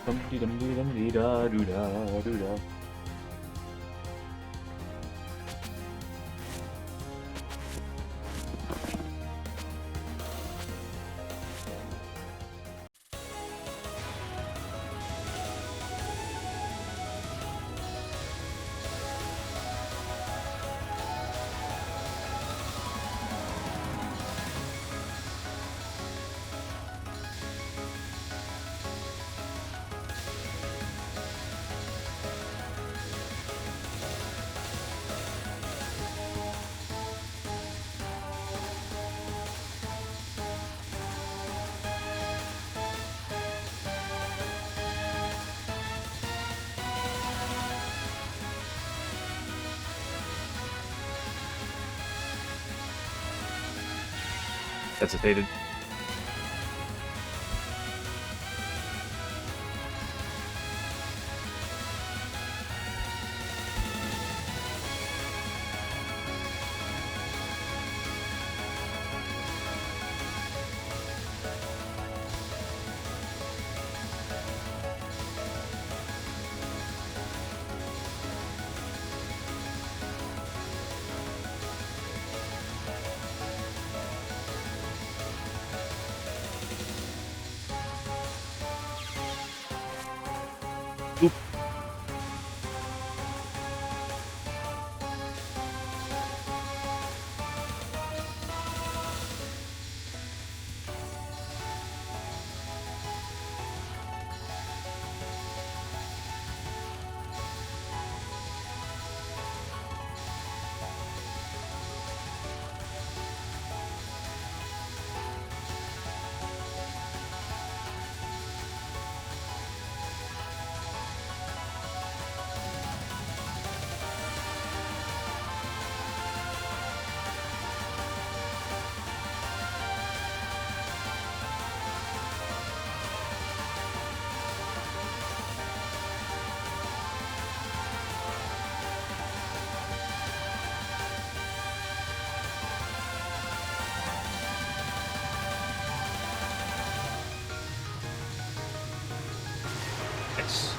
Dum dee dum dee dum dee da doo da doo da. Hesitated. Oop. Nice.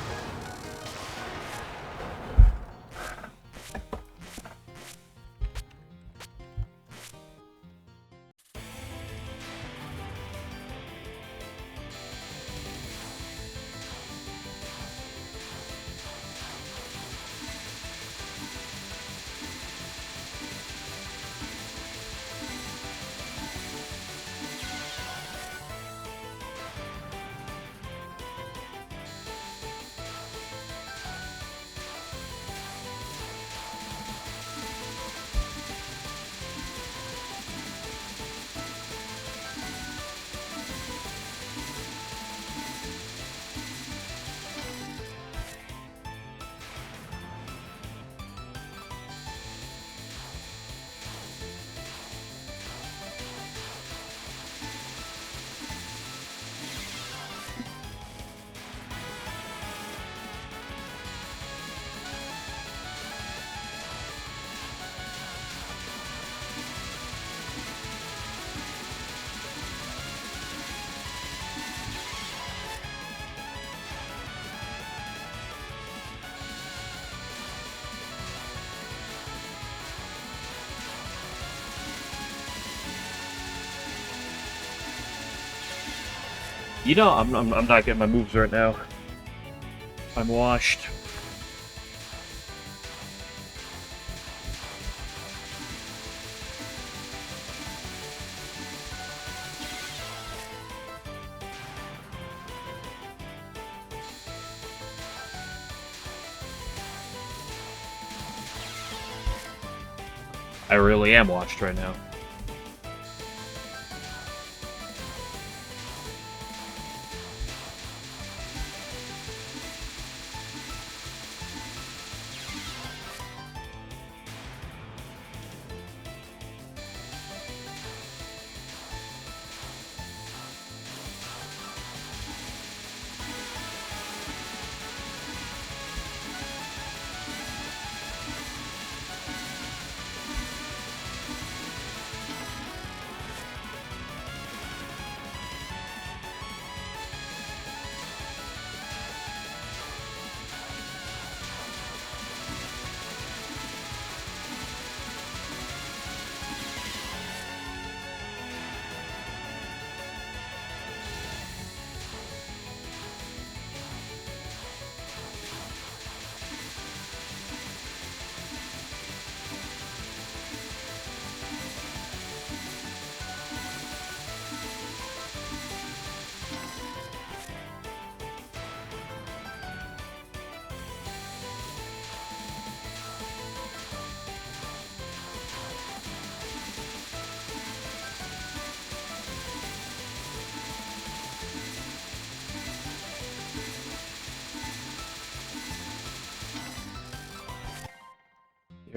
You know, I'm not getting my moves right now. I'm washed. I really am washed right now.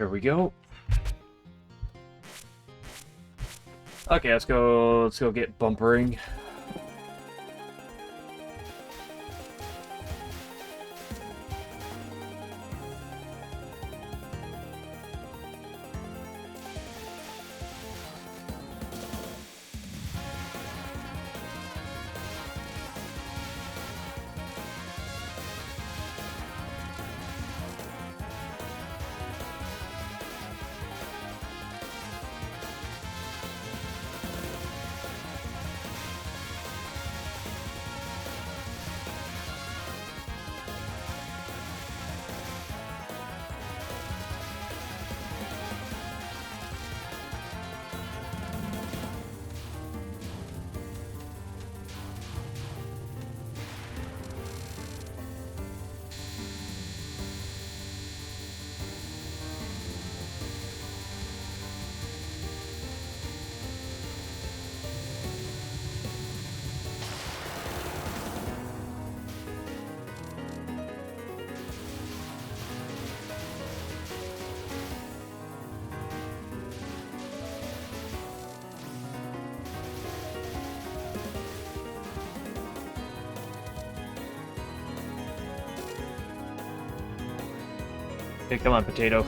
There we go. Okay, let's go get bumpering. Okay, come on, potato.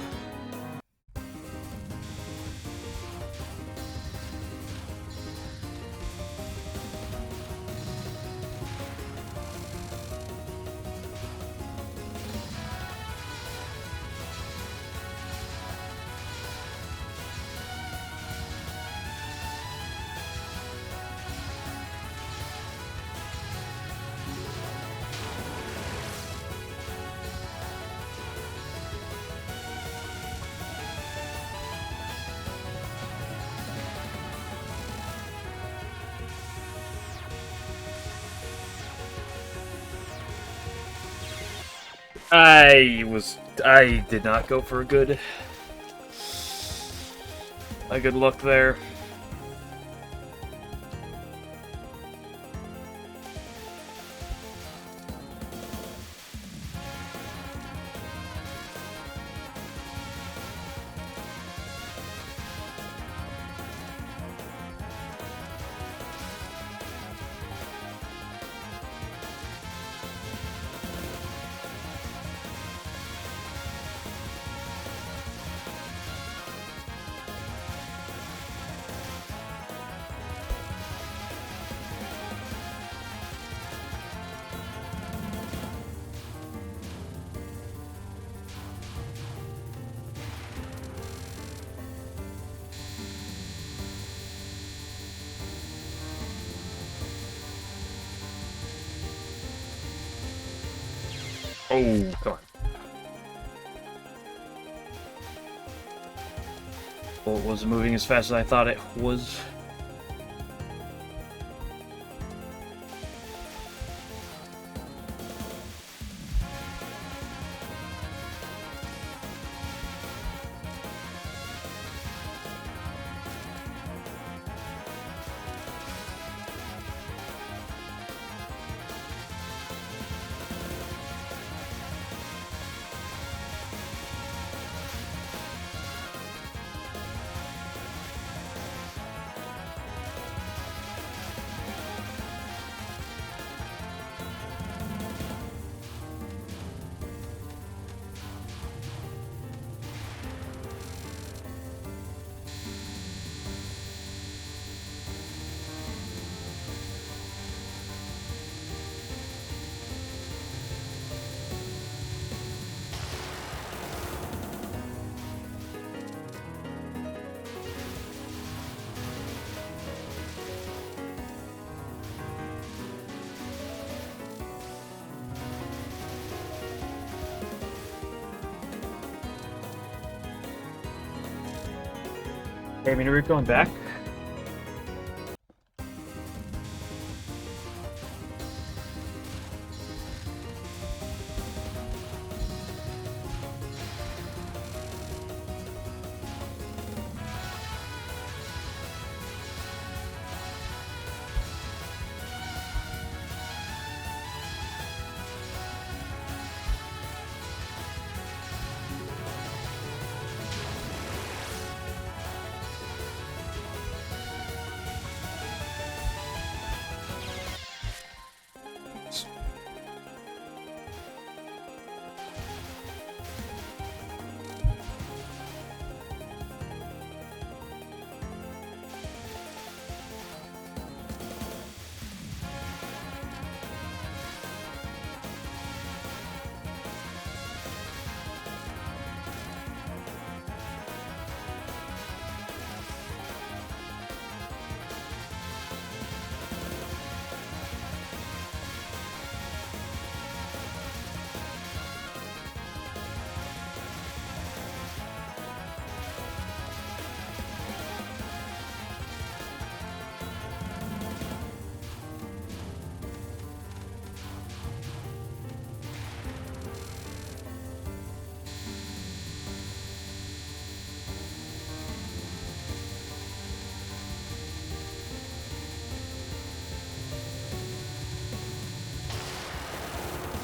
I did not go for a good look there. Oh, come on. Well, it wasn't moving as fast as I thought it was. Hey, I mean, are we going back?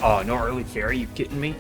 Oh, no early carry? You kidding me?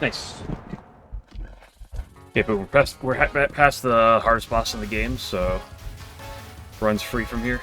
Nice. Okay, but we're past the hardest boss in the game, so run's free from here.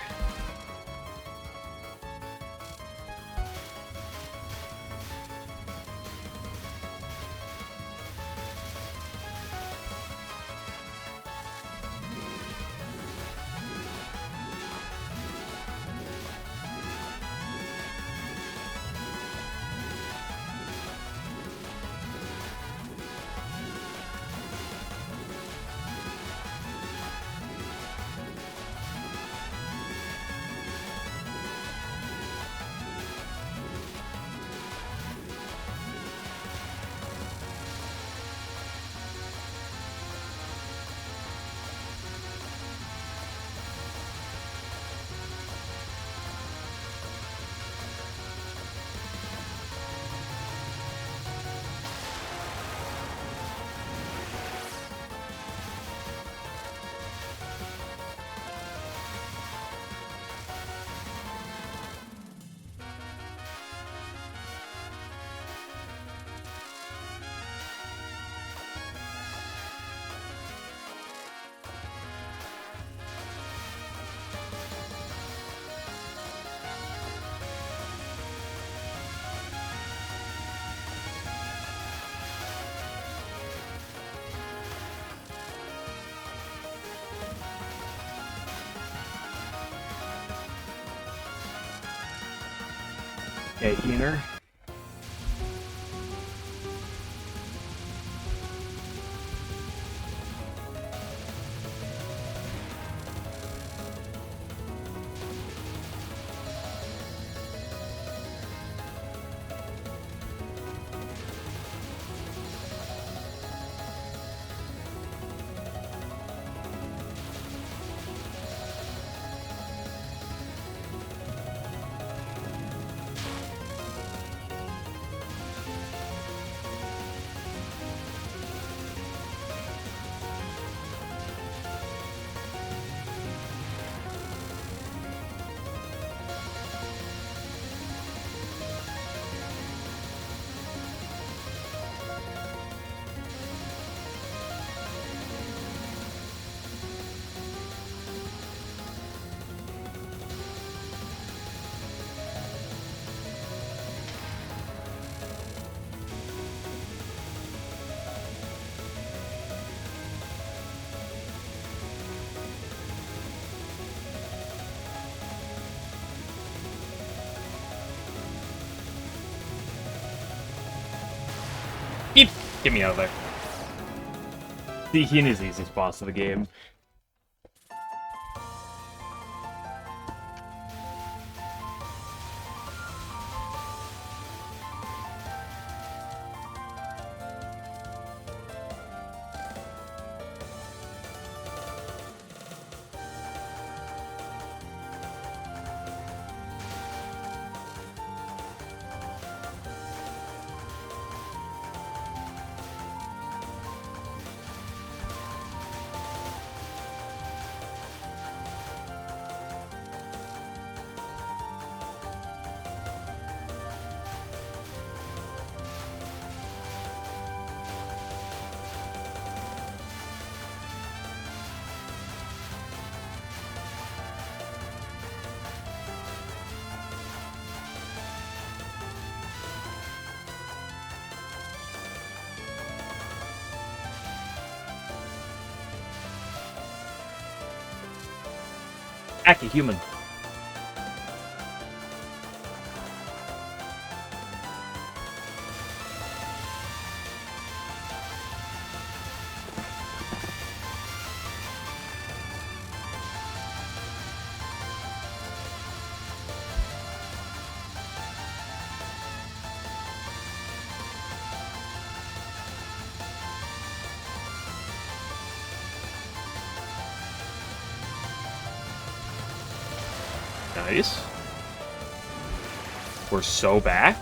Okay, Keener. Get me out of there. See, he is the easiest boss of the game. Aki human. Nice. We're so back.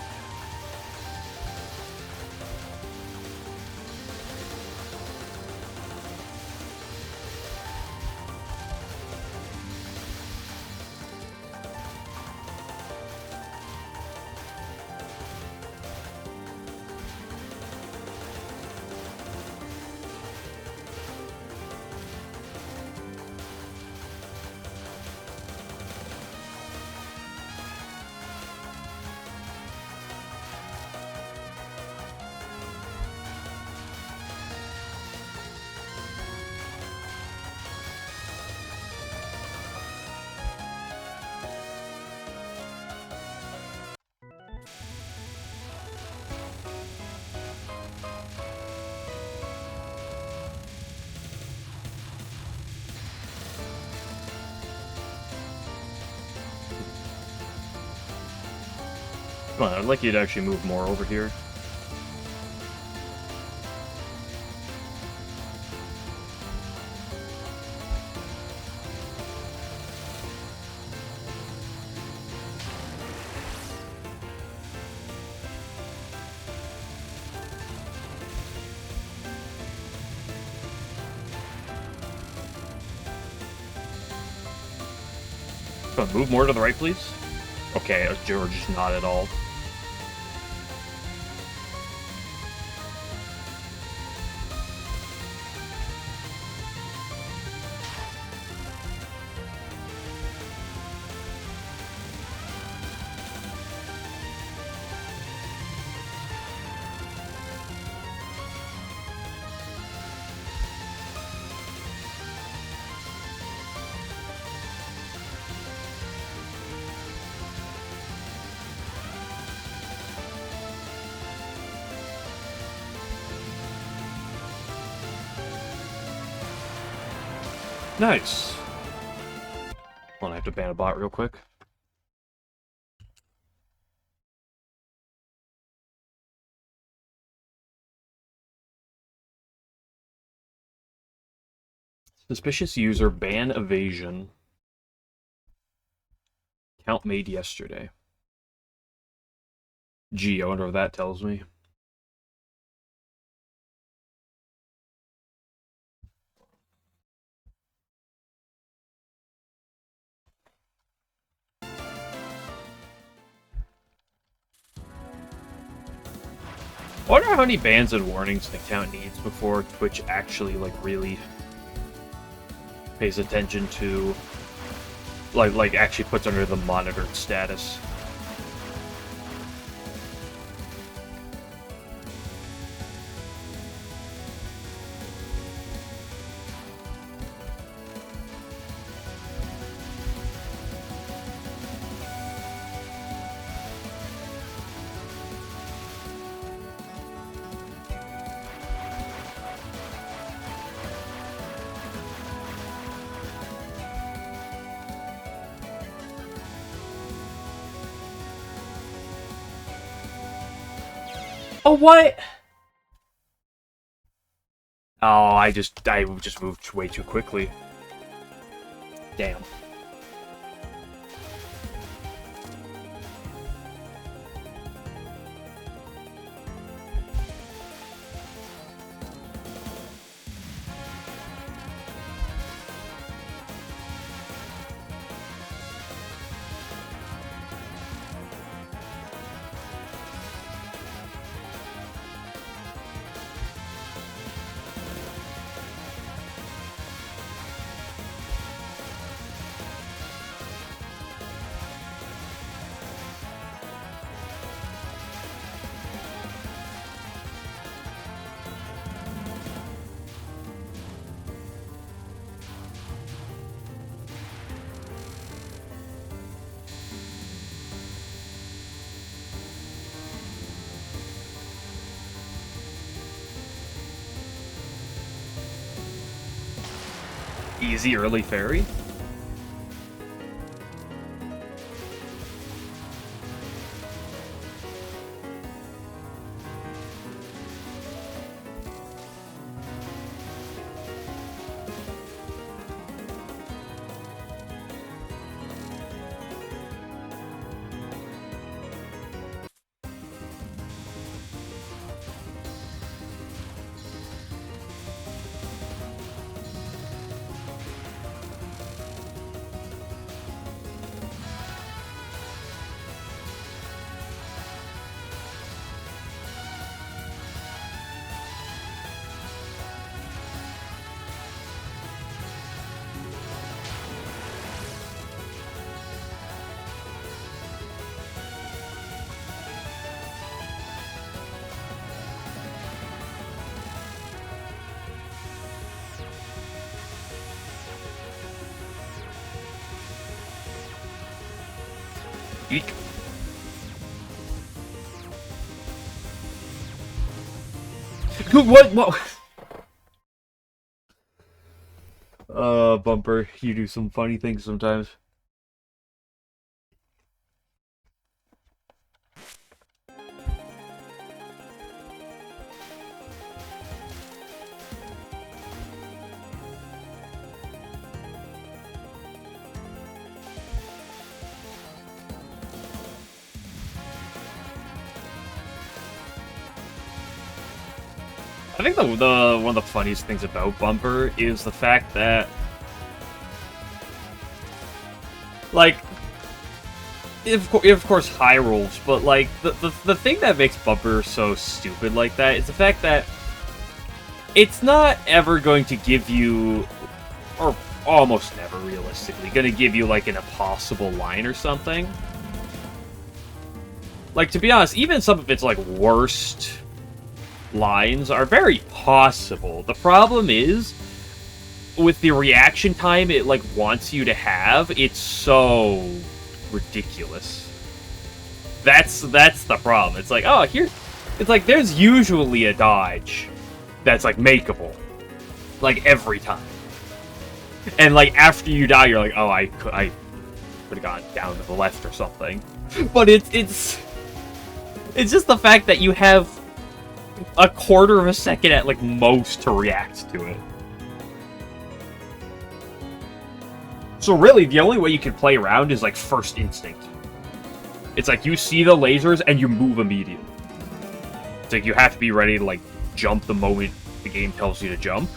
Come on, I'd like you to actually move more over here. Come on, move more to the right, please. Okay, George is not at all. Nice. Hold on, I have to ban a bot real quick. Suspicious user ban evasion. Count made yesterday. Gee, I wonder what that tells me. I wonder how many bans and warnings an account needs before Twitch actually, like, really pays attention to, like actually puts under the monitored status. Oh, what? Oh, I just moved way too quickly. Damn. Easy early fairy? Eek. What? Bumper, you do some funny things sometimes. I think the one of the funniest things about Bumper is the fact that, like, of course high rolls, but like the thing that makes Bumper so stupid like that is the fact that it's not ever going to give you, or almost never realistically, going to give you like an impossible line or something. Like, to be honest, even some of its like worst lines are very possible. The problem is, with the reaction time it like wants you to have, it's so ridiculous. That's the problem. It's like, oh, here, it's like there's usually a dodge that's like makeable, like every time, and like after you die, you're like, oh, I could have gone down to the left or something. But it's just the fact that you have a quarter of a second at like most to react to it. So really, the only way you can play around is like first instinct. It's like you see the lasers and you move immediately. It's like you have to be ready to like jump the moment the game tells you to jump.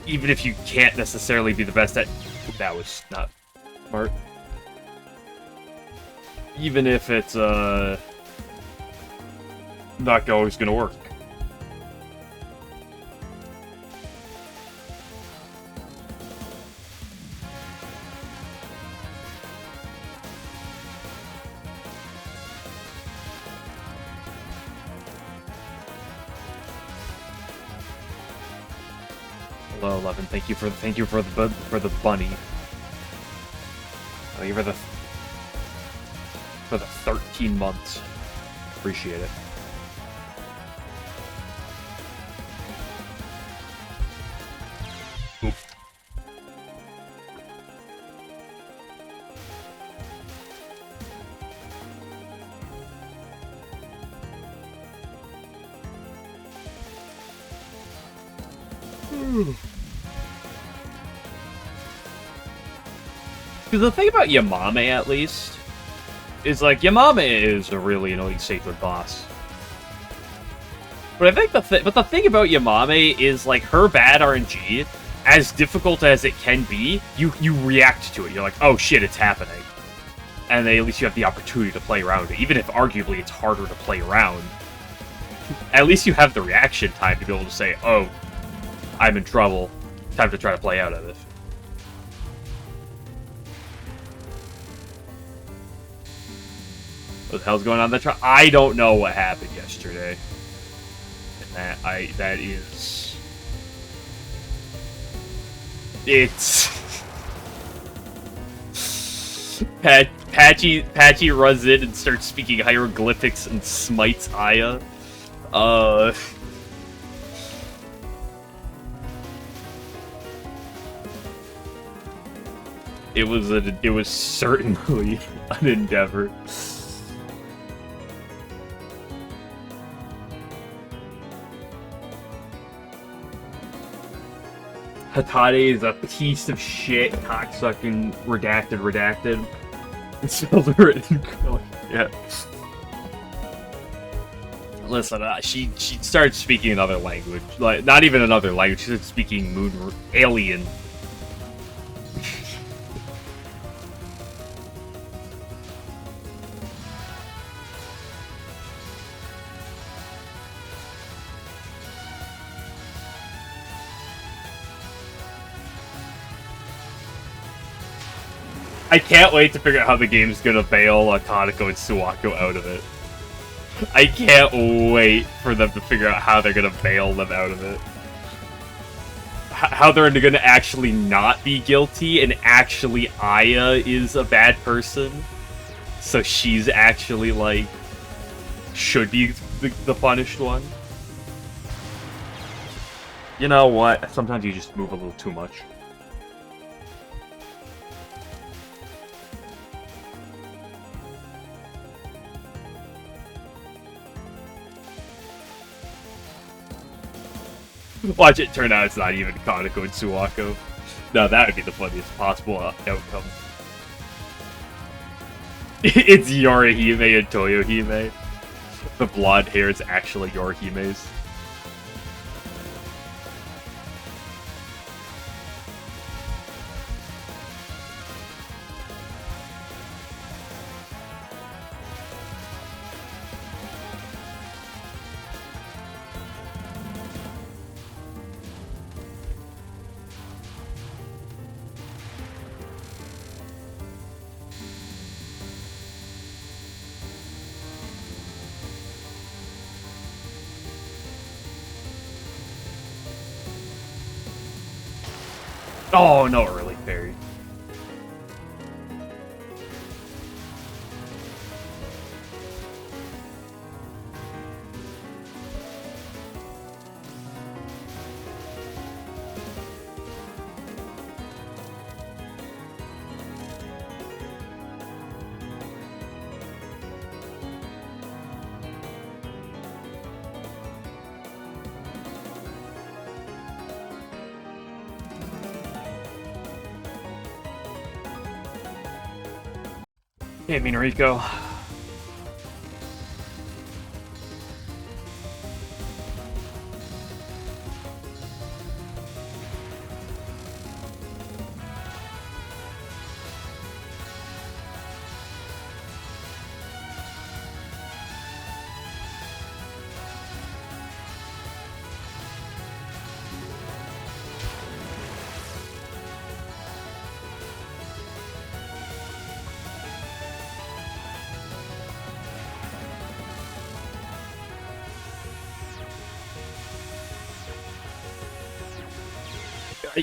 Even if you can't necessarily be the best at... That was not smart. Even if it's not always gonna work. Hello, 11. Thank you for the bunny. Thank you for the 13 months. Appreciate it. Oof. Because the thing about Hmmmmmmmm, at least, is like Hmmmmmm is a really annoying sacred boss. But I think the thing about Hmmmmmm is like her bad RNG, as difficult as it can be, you react to it. You're like, oh shit, it's happening, and then at least you have the opportunity to play around it, even if arguably it's harder to play around. At least you have the reaction time to be able to say, oh, I'm in trouble. Time to try to play out of it. What the hell's going on in that trial? I don't know what happened yesterday. And that is... It's... Patchy runs in and starts speaking hieroglyphics and smites Aya. It was certainly an endeavor. Hatade is a piece of shit, cocksucking, redacted. It's spelled written. Yeah. Listen, she started speaking another language, like not even another language. She started speaking alien. I can't wait to figure out how the game's gonna bail Kaneko and Suwako out of it. I can't wait for them to figure out how they're gonna bail them out of it. How they're gonna actually not be guilty, and actually Aya is a bad person. So she's actually, like, should be the punished one. You know what? Sometimes you just move a little too much. Watch it turn out it's not even Kaneko and Suwako. No, that would be the funniest possible outcome. It's Yorihime and Toyohime. The blonde hair is actually Yorihime's. Oh, no, early parry. Hey, Minariko.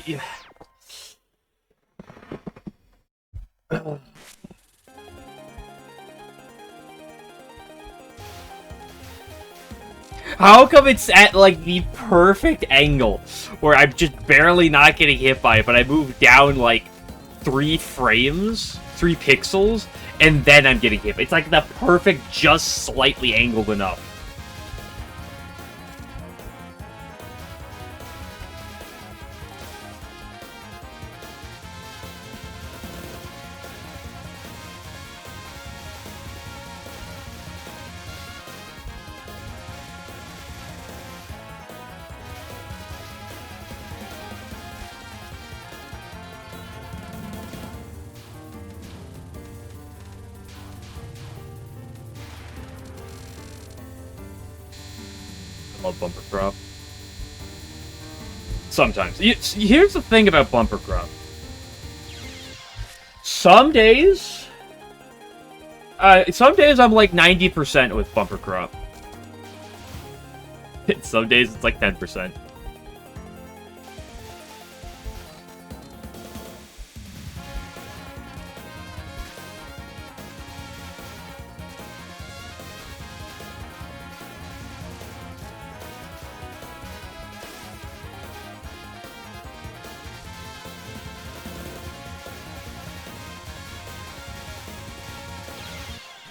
Yeah. How come it's at, like, the perfect angle where I'm just barely not getting hit by it, but I move down, like, 3 frames, 3 pixels, and then I'm getting hit. It's like the perfect, just slightly angled enough. I love bumper crop. Sometimes. Here's the thing about bumper crop. Some days I'm like 90% with bumper crop. Some days it's like 10%.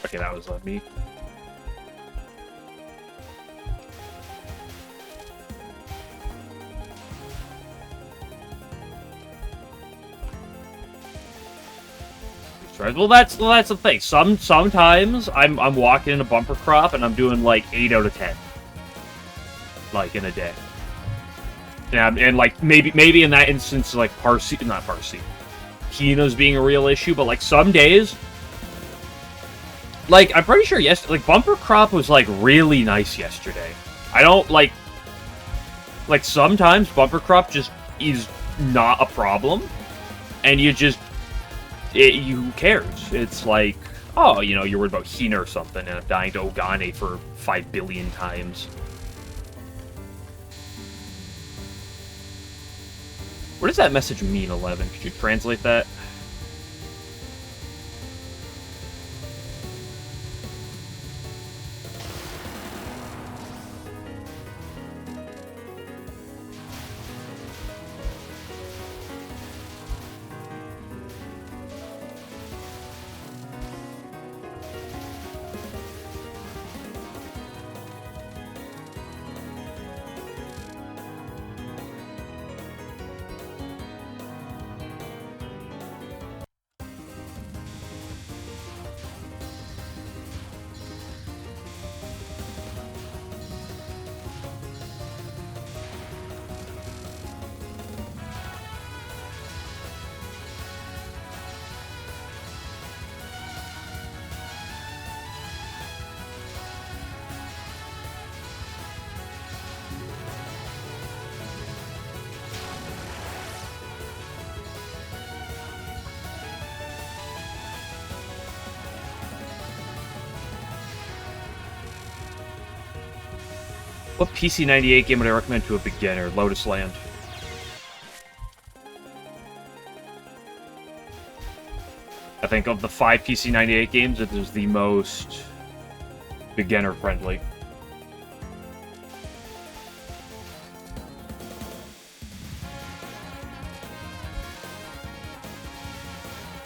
Okay, that was on me. Well, that's the thing. Sometimes I'm walking in a bumper crop and I'm doing like 8 out of 10, like in a day. And like maybe in that instance, like not Parsi, Kina's being a real issue, but like some days, like I'm pretty sure like bumper crop was like really nice yesterday. I don't like sometimes bumper crop just is not a problem, and you just. Who cares? It's like, oh, you know, you're worried about Hina or something, and I'm dying to Ogane for 5 billion times. What does that message mean, 11? Could you translate that? What PC98 game would I recommend to a beginner? Lotus Land. I think of the 5 PC98 games, it is the most beginner-friendly.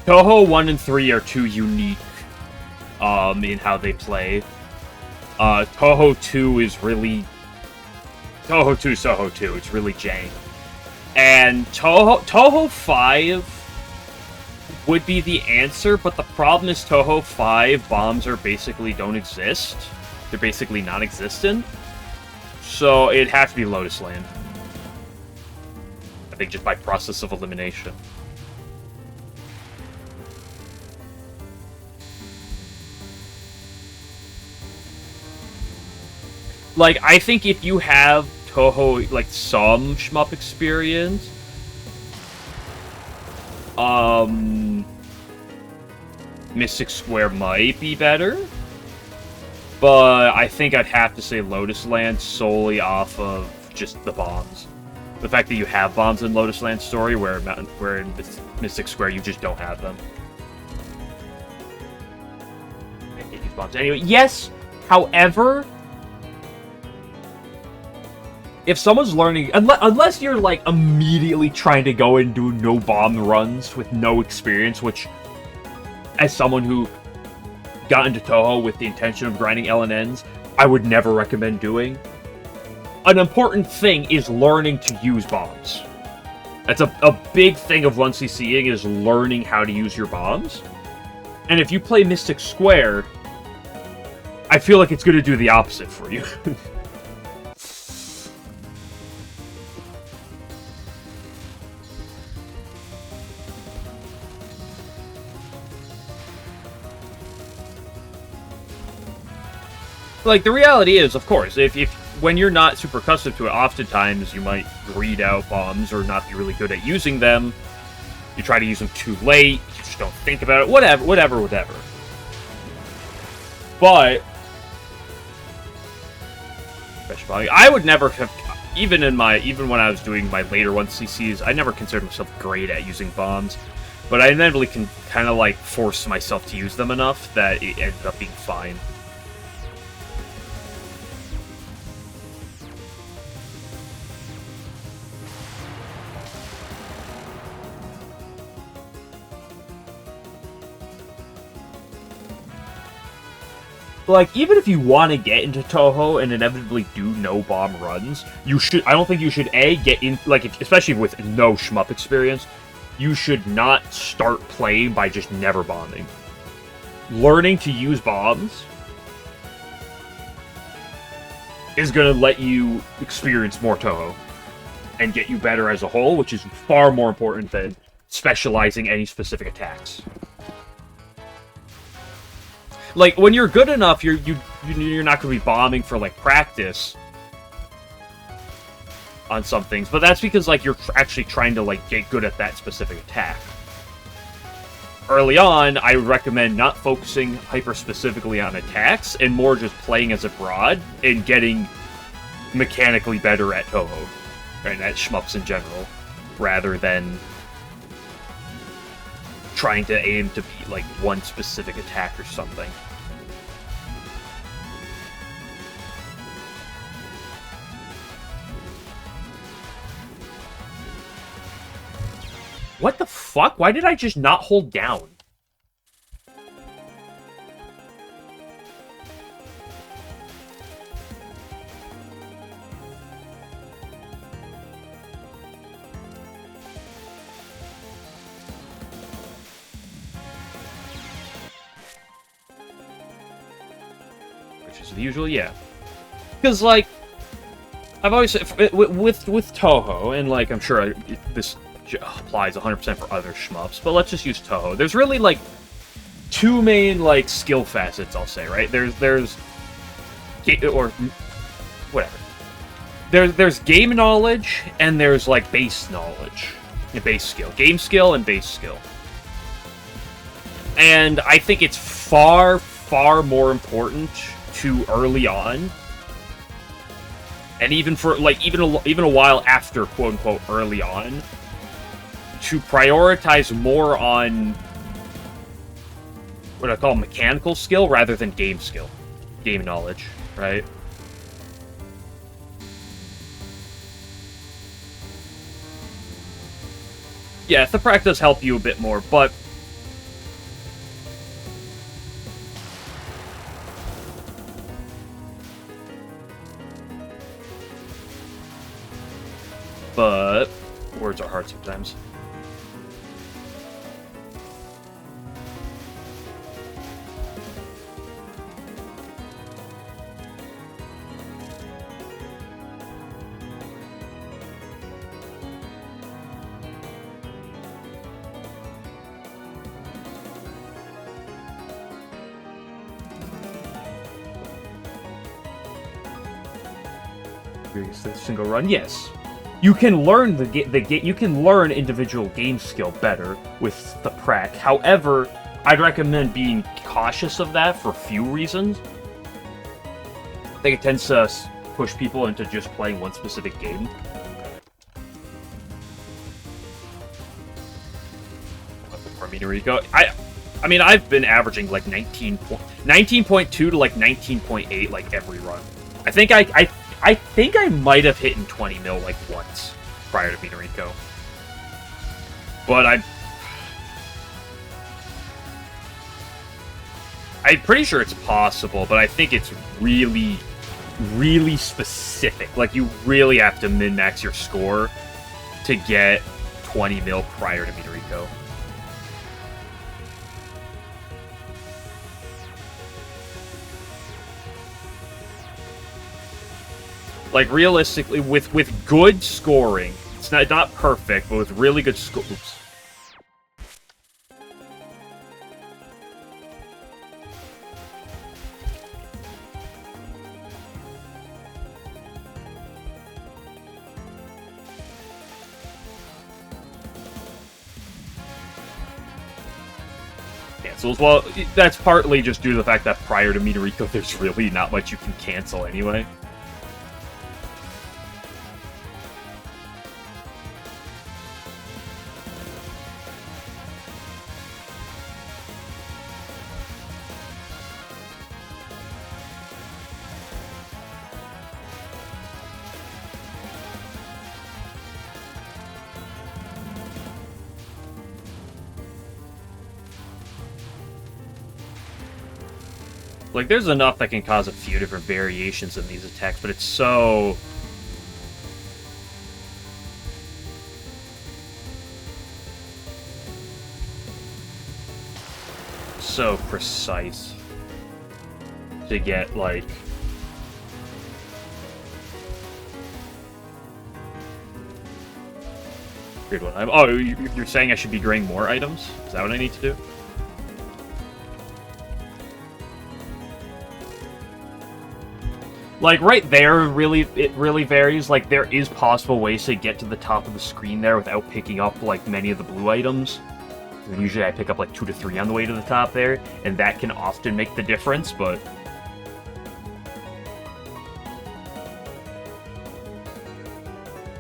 Touhou 1 and 3 are too unique in how they play. Touhou 2 is really... Touhou 2 is Touhou 2. It's really jank. And Touhou 5 would be the answer, but the problem is Touhou 5 bombs are basically don't exist. They're basically non-existent. So it'd have to be Lotus Land. I think just by process of elimination. Like, I think if you have Touhou, like, some shmup experience, Mystic Square might be better, but I think I'd have to say Lotus Land solely off of just the bombs. The fact that you have bombs in Lotus Land story, where in Mystic Square you just don't have them. I hate these bombs. Anyway, yes, however... If someone's learning, unless you're, like, immediately trying to go and do no bomb runs with no experience, which, as someone who got into Touhou with the intention of grinding LNNs, I would never recommend doing. An important thing is learning to use bombs. That's a big thing of 1cc'ing, is learning how to use your bombs. And if you play Mystic Square, I feel like it's going to do the opposite for you. Like, the reality is, of course, if when you're not super accustomed to it, oftentimes you might read out bombs or not be really good at using them. You try to use them too late, you just don't think about it, whatever. But I would never have, even when I was doing my later 1cc's, I never considered myself great at using bombs. But I inevitably can kind of, like, force myself to use them enough that it ended up being fine. like, even if you want to get into Touhou and inevitably do no bomb runs, you should. I don't think you should get in, like, especially with no shmup experience. You should not start playing by just never bombing. Learning to use bombs is going to let you experience more Touhou and get you better as a whole, which is far more important than specializing any specific attacks. Like, when you're good enough, you're not going to be bombing for, like, practice on some things, but that's because, like, you're actually trying to, like, get good at that specific attack. Early on, I would recommend not focusing hyper-specifically on attacks, and more just playing as a broad, and getting mechanically better at Touhou, and at shmups in general, rather than trying to aim to beat, like, one specific attack or something. What the fuck? Why did I just not hold down? Which is the usual, yeah. Because, like, I've always said, with Touhou, and, like, I'm sure this applies 100% for other shmups, but let's just use Touhou. There's really, like, two main, like, skill facets, I'll say, right? There's or whatever. There's game knowledge, and there's, like, base knowledge. Base skill. Game skill and base skill. And I think it's far, far more important to early on, and even for, like, even a while after, quote-unquote, early on, to prioritize more on what I call mechanical skill rather than game skill. Game knowledge, right? Yeah, the practice does help you a bit more, but words are hard sometimes. The single run, yes. You can learn you can learn individual game skill better with the prac. However, I'd recommend being cautious of that for a few reasons. I think it tends to push people into just playing one specific game. For me to go, I mean, I've been averaging like 19.2 to like 19.8 like every run. I think I might have hit in 20 mil like once prior to Minariko. But I'm pretty sure it's possible, but I think it's really, really specific. Like, you really have to min-max your score to get 20 mil prior to Minariko. Like, realistically, with good scoring, it's not perfect, but with really good score. Oops. Cancels. Well, that's partly just due to the fact that prior to Minariko, there's really not much you can cancel anyway. Like, there's enough that can cause a few different variations in these attacks, but it's so... so precise to get, like... Weird one. Oh, you're saying I should be graying more items? Is that what I need to do? Like, right there, it really varies. Like, there is possible ways to get to the top of the screen there without picking up, like, many of the blue items. And usually I pick up, like, 2 to 3 on the way to the top there, and that can often make the difference, but...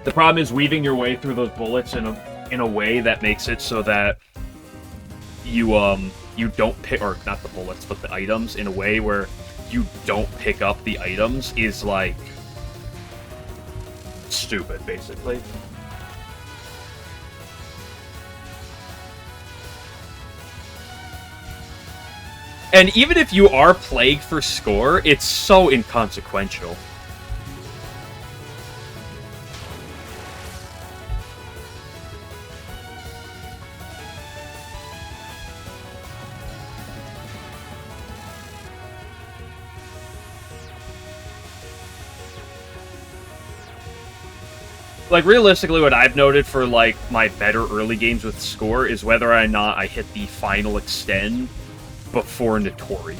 the problem is weaving your way through those bullets in a way that makes it so that you don't pick, or not the bullets, but the items, in a way where you don't pick up the items is, like, stupid, basically. And even if you are plagued for score, it's so inconsequential. Like, realistically, what I've noted for, like, my better early games with score is whether or not I hit the final extend before Notori.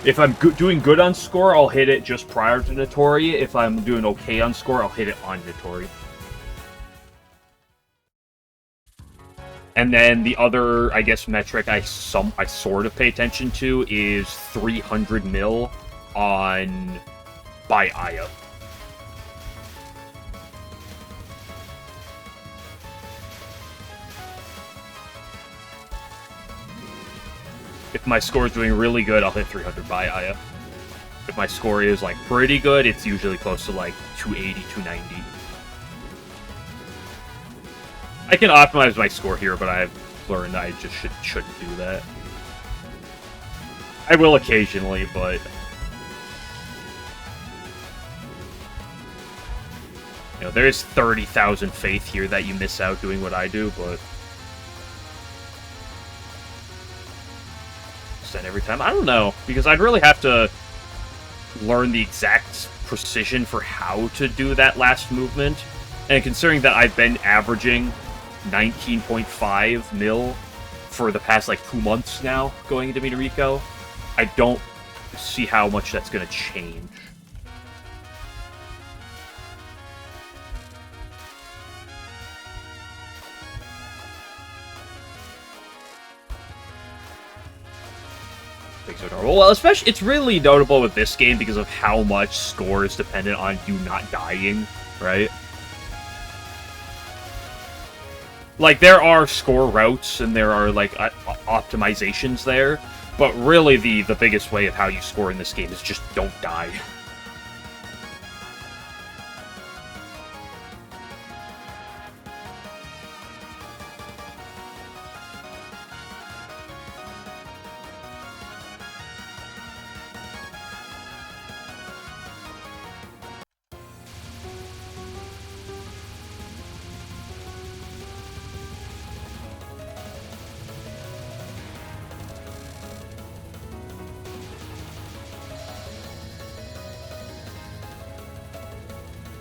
If I'm doing good on score, I'll hit it just prior to Notori. If I'm doing okay on score, I'll hit it on Notori. And then the other, I guess, metric I sort of pay attention to is 300 mil on by Aya. If my score is doing really good, I'll hit 300 by Aya. If my score is, like, pretty good, it's usually close to, like, 280, 290. I can optimize my score here, but I've learned I just shouldn't do that. I will occasionally, but... you know, there's 30,000 faith here that you miss out doing what I do, but... every time. I don't know, because I'd really have to learn the exact precision for how to do that last movement, and considering that I've been averaging 19.5 mil for the past, like, 2 months now going into Minariko, I don't see how much that's going to change. Well, especially, it's really notable with this game because of how much score is dependent on you not dying, right? Like, there are score routes and there are, like, optimizations there, but really the biggest way of how you score in this game is just don't die.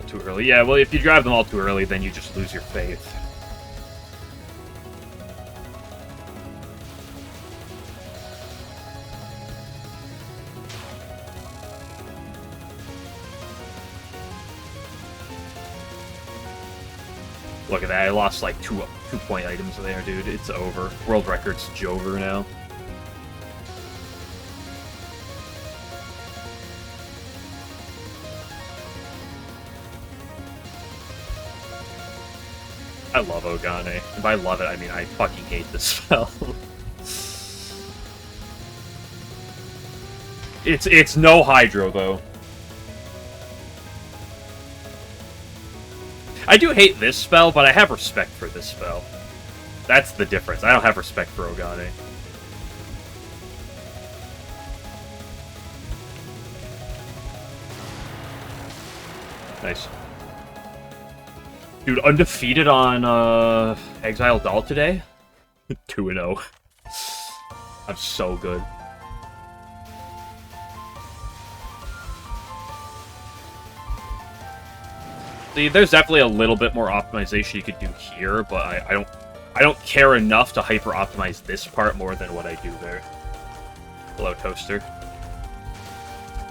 Too early. Yeah, well, if you drive them all too early, then you just lose your faith. Look at that, I lost like two point items there, dude. It's over. World record's over now. I love Ogane. And by love it, I mean I fucking hate this spell. It's no Hydro, though. I do hate this spell, but I have respect for this spell. That's the difference. I don't have respect for Ogane. Nice. Dude, undefeated on Exile Doll today? 2-0. I'm so good. See, there's definitely a little bit more optimization you could do here, but I don't care enough to hyper optimize this part more than what I do there. Hello, Toaster.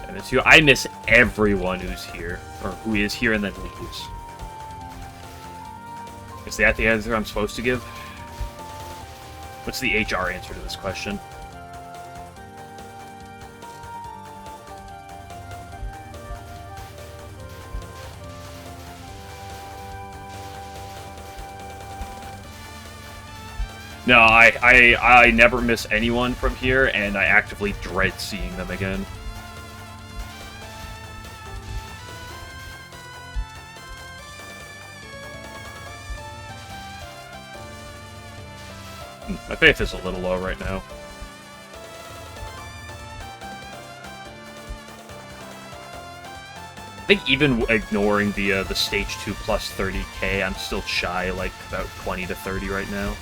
I miss you. I miss everyone who's here, or who is here and then leaves. Is that the answer I'm supposed to give? What's the HR answer to this question? No, I never miss anyone from here, and I actively dread seeing them again. My faith is a little low right now. I think even ignoring the stage 2 plus 30k, I'm still shy, like, about 20 to 30 right now.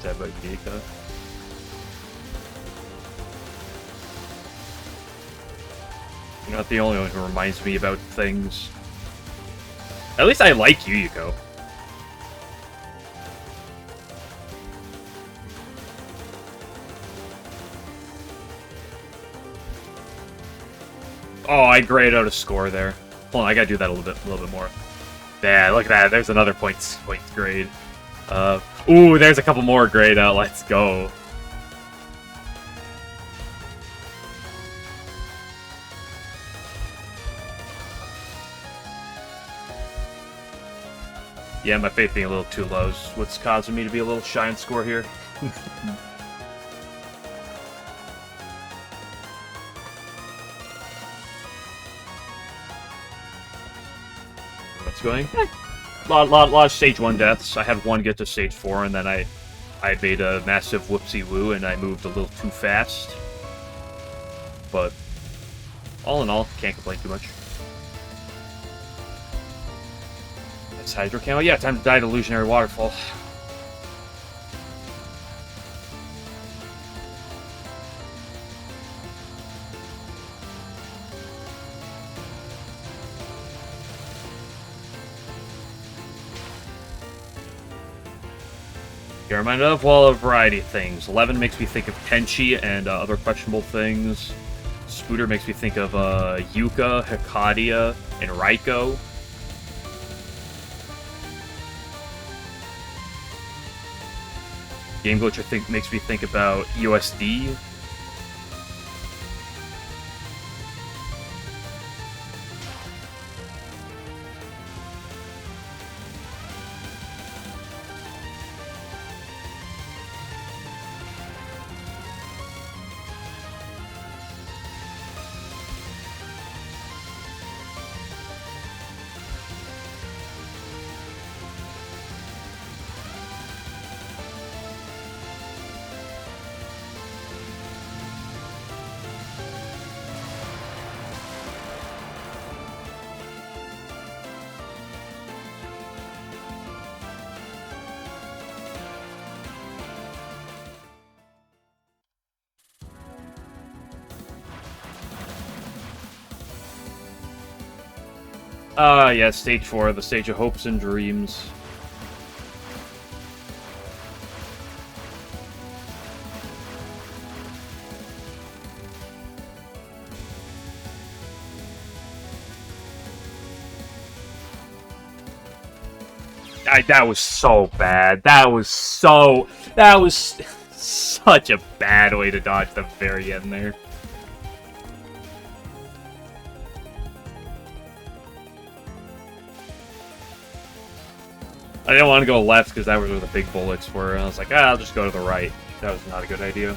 That by Giga. You're not the only one who reminds me about things. At least I like you, Yuko. Oh, I grayed out a score there. Hold on, I gotta do that a little bit more. Yeah, look at that. There's another points grade. Ooh, there's a couple more grayed out. Let's go. Yeah, my faith being a little too low is what's causing me to be a little shy on score here. What's going? Lot of stage 1 deaths. I had one get to stage 4, and then I made a massive whoopsie-woo, and I moved a little too fast. But all in all, can't complain too much. That's Hydro Camo. Yeah, time to die to Illusionary Waterfall. You're reminded of, well, a variety of things. 11 makes me think of Tenchi and other questionable things. Scooter makes me think of Yuka, Hikadia, and Raiko. Game Glitcher makes me think about USD. Yeah, stage 4, the stage of hopes and dreams. That was so bad. That was such a bad way to dodge the very end there. I didn't want to go left because that was where the big bullets were. And I was like, I'll just go to the right. That was not a good idea.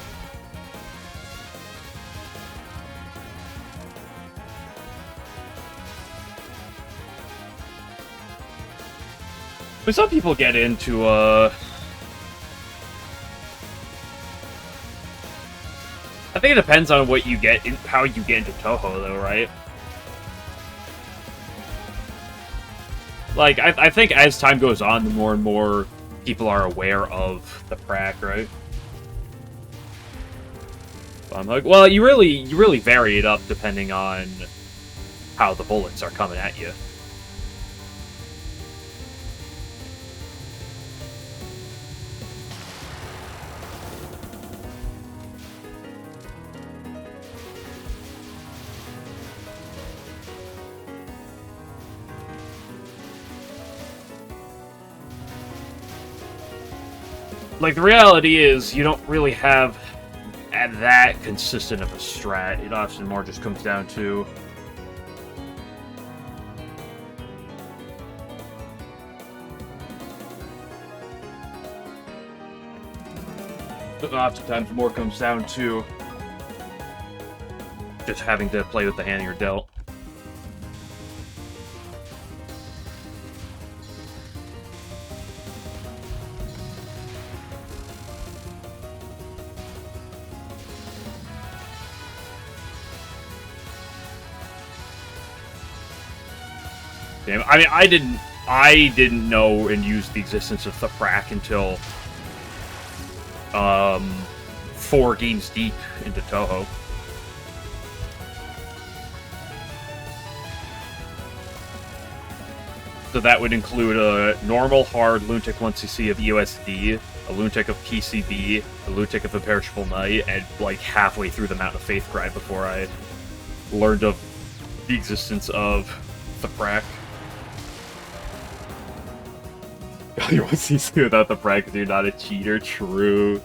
But some people get into, I think it depends on what you get, how you get into Touhou, though, right? Like, I think as time goes on, the more and more people are aware of the prac, right? So I'm like, well, you really vary it up depending on how the bullets are coming at you. Like, the reality is, you don't really have that consistent of a strat. It often more just comes down to... Oftentimes more comes down to just having to play with the hand you're dealt. Damn, I mean, I didn't know and use the existence of the prac until 4 games deep into Touhou. So that would include a normal hard Lunatic 1cc of EOSD, a Lunatic of PCB, a Lunatic of Imperishable Night, and like halfway through the Mountain of Faith grind before I learned of the existence of the prac. You want to see without the prac because you're not a cheater? True.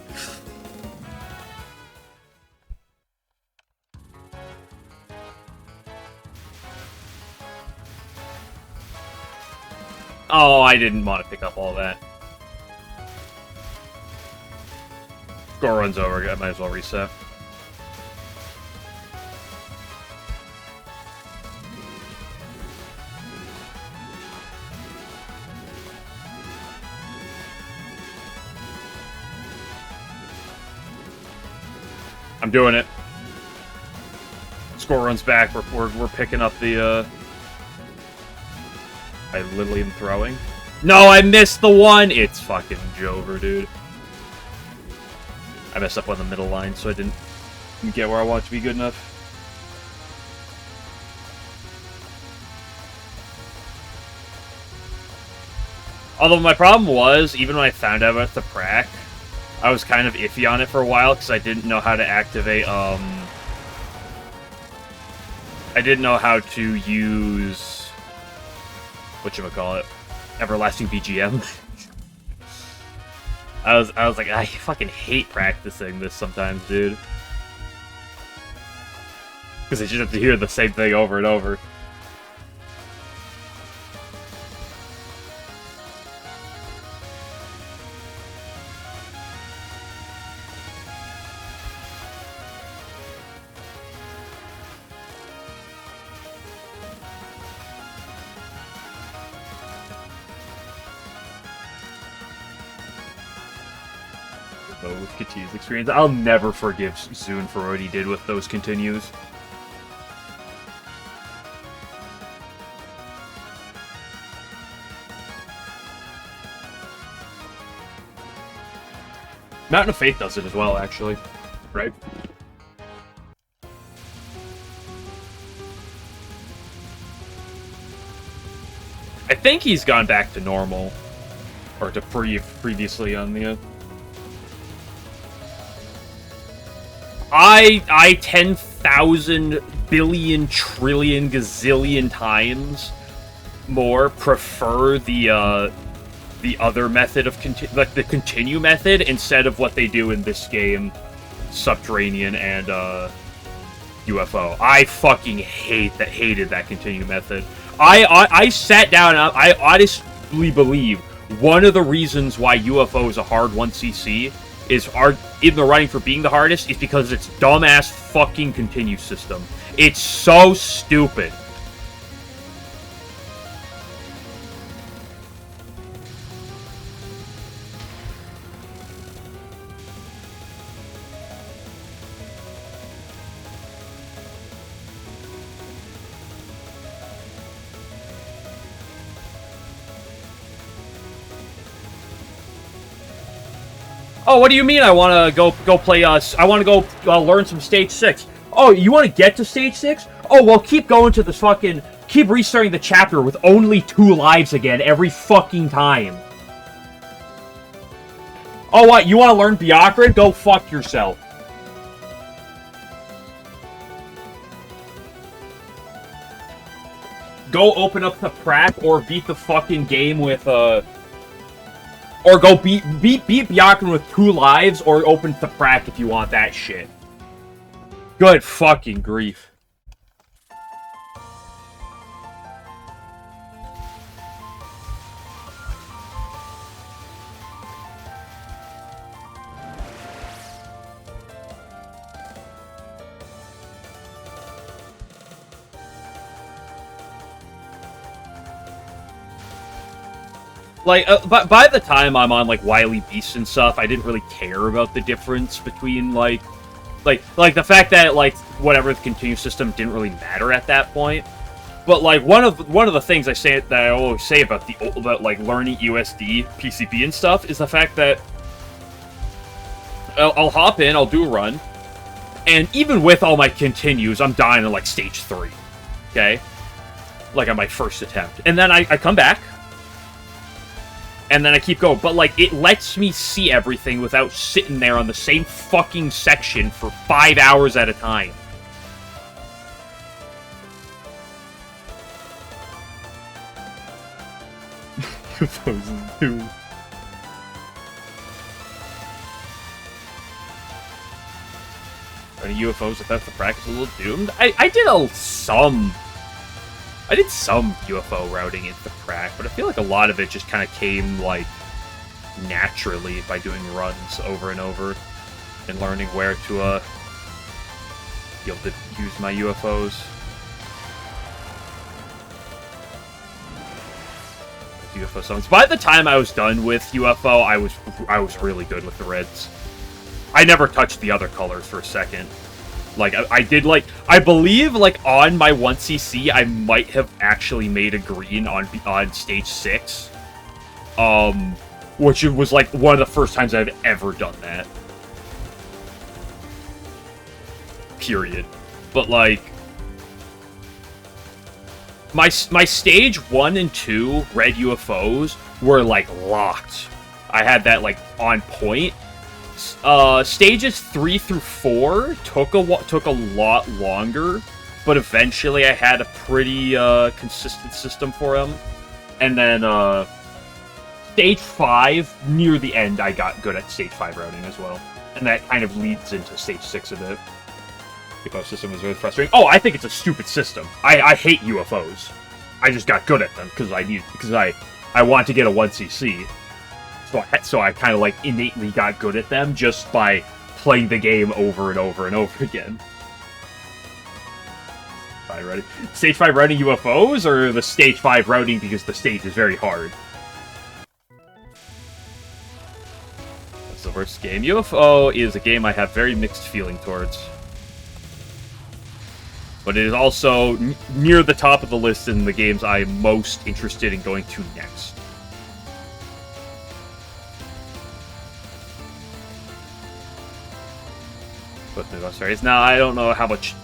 Oh, I didn't want to pick up all that. Score runs over, I might as well reset. I'm doing it. Score runs back. We're picking up the. I literally am throwing. No, I missed the one. It's fucking Jover, dude. I messed up on the middle line, so I didn't get where I want to be good enough. Although my problem was, even when I found out about the prac, I was kind of iffy on it for a while because I didn't know how to activate, I didn't know how to use, whatchamacallit, Everlasting BGM. I was like, I fucking hate practicing this sometimes, dude. Because I just have to hear the same thing over and over. With Continues experience. I'll never forgive Zune for what he did with those continues. Mountain of Faith does it as well, actually. Right? I think he's gone back to normal. Or to previously on the... I 10,000 billion trillion gazillion times more prefer the other method of like the continue method instead of what they do in this game, Subterranean and UFO. I fucking hated that continue method. I sat down and I honestly believe one of the reasons why UFO is a hard 1cc in the running for being the hardest is because it's dumbass fucking continue system. It's so stupid. Oh, what do you mean I want to go play, I want to go learn some Stage 6. Oh, you want to get to Stage 6? Oh, well, keep going to this fucking... Keep restarting the chapter with only 2 lives again every fucking time. Oh, what? You want to learn Byakuran? Go fuck yourself. Go open up the Prac or beat the fucking game with, or go beat Byakuran with 2 lives, or open the Prac if you want that shit. Good fucking grief. Like, by the time I'm on, like, Wily Beast and stuff, I didn't really care about the difference between, like the fact that, like, whatever the continue system didn't really matter at that point. But, like, one of the things that I always say about like, learning USD, PCB and stuff is the fact that I'll hop in, I'll do a run, and even with all my continues, I'm dying in, like, Stage 3, okay? Like, on my first attempt. And then I come back, and then I keep going. But, like, it lets me see everything without sitting there on the same fucking section for 5 hours at a time. Running UFOs without the practice a little doomed? I did some UFO routing into the Prac, but I feel like a lot of it just kind of came, like, naturally by doing runs over and over and learning where to, be able to use my UFOs. UFO summons. By the time I was done with UFO, I was really good with the reds. I never touched the other colors for a second. Like, I did, like, I believe, like, on my 1cc, I might have actually made a green on Stage 6. Which was, like, one of the first times I've ever done that. Period. But, like, my Stage 1 and 2 red UFOs were, like, locked. I had that, like, on point. Stages 3 through 4 took a lot longer, but eventually I had a pretty consistent system for them. And then Stage 5, near the end, I got good at Stage 5 routing as well. And that kind of leads into Stage 6 a bit. UFO system is really frustrating. Oh, I think it's a stupid system. I hate UFOs. I just got good at them because I want to get a 1cc. So I kind of, like, innately got good at them just by playing the game over and over and over again. Alright, ready? Stage 5 routing UFOs, or the Stage 5 routing because the stage is very hard? That's the worst game. UFO is a game I have very mixed feeling towards. But it is also near the top of the list in the games I am most interested in going to next. Now, I don't know how much...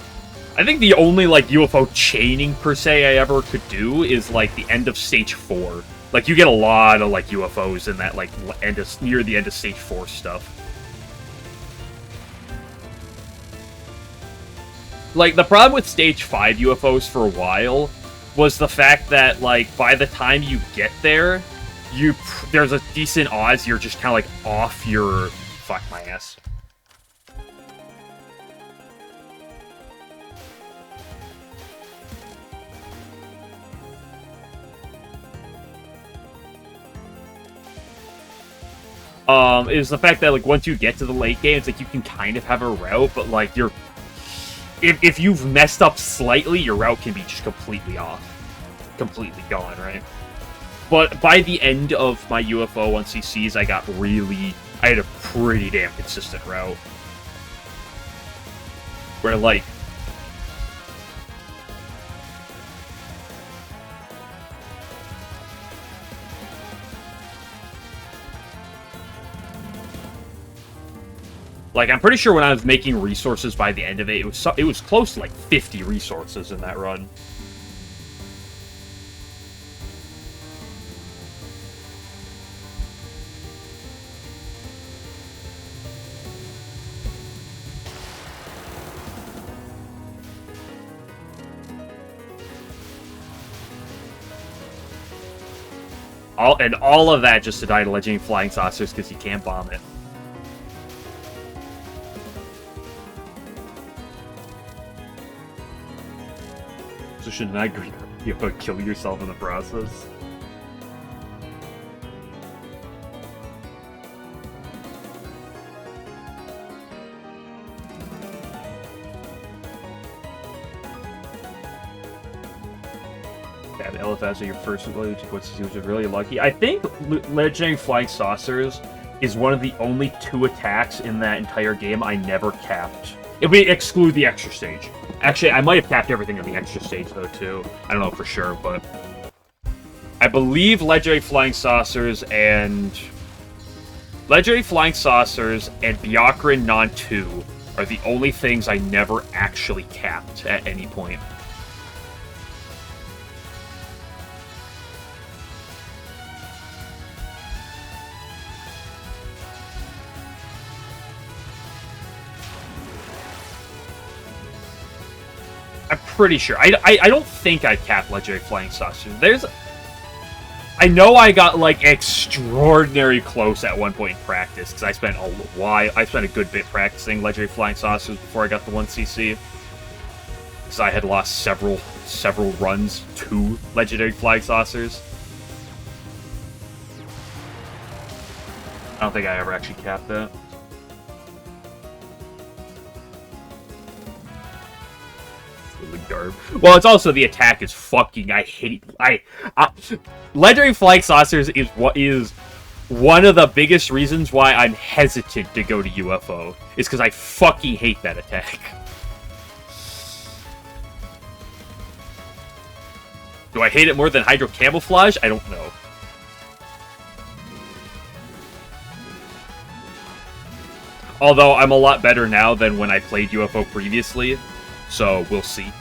I think the only, like, UFO chaining, per se, I ever could do is, like, the end of Stage 4. Like, you get a lot of, like, UFOs in that, like, near the end of Stage 4 stuff. Like, the problem with Stage 5 UFOs for a while was the fact that, like, by the time you get there, there's a decent odds you're just kind of, like, off your... Fuck my ass. is the fact that, like, once you get to the late game, it's like you can kind of have a route, but, like, you're... If you've messed up slightly, your route can be just completely off. Completely gone, right? But by the end of my UFO 1CCs, I had a pretty damn consistent route. Where, like... Like, I'm pretty sure when I was making resources by the end of it, it was close to, like, 50 resources in that run. All of that just to die to legendary flying saucers because you can't bomb it. So should not you have to kill yourself in the process. Yeah, the LFS are your first ability to which was really lucky. I think Legendary Flying Saucers is one of the only 2 attacks in that entire game I never capped. If we exclude the extra stage. Actually, I might have capped everything in the extra stage, though, too. I don't know for sure, but... I believe Legendary Flying Saucers and Byakuran Non 2 are the only things I never actually capped at any point. I'm pretty sure. I don't think I capped Legendary Flying Saucers. I know I got, like, extraordinary close at one point in practice, because I spent a good bit practicing Legendary Flying Saucers before I got the 1CC. Because I had lost several runs to Legendary Flying Saucers. I don't think I ever actually capped that. Well, it's also the attack is fucking. I hate. Legendary Flying Saucers is what is one of the biggest reasons why I'm hesitant to go to UFO. Is because I fucking hate that attack. Do I hate it more than Hydro Camouflage? I don't know. Although I'm a lot better now than when I played UFO previously. So, we'll see.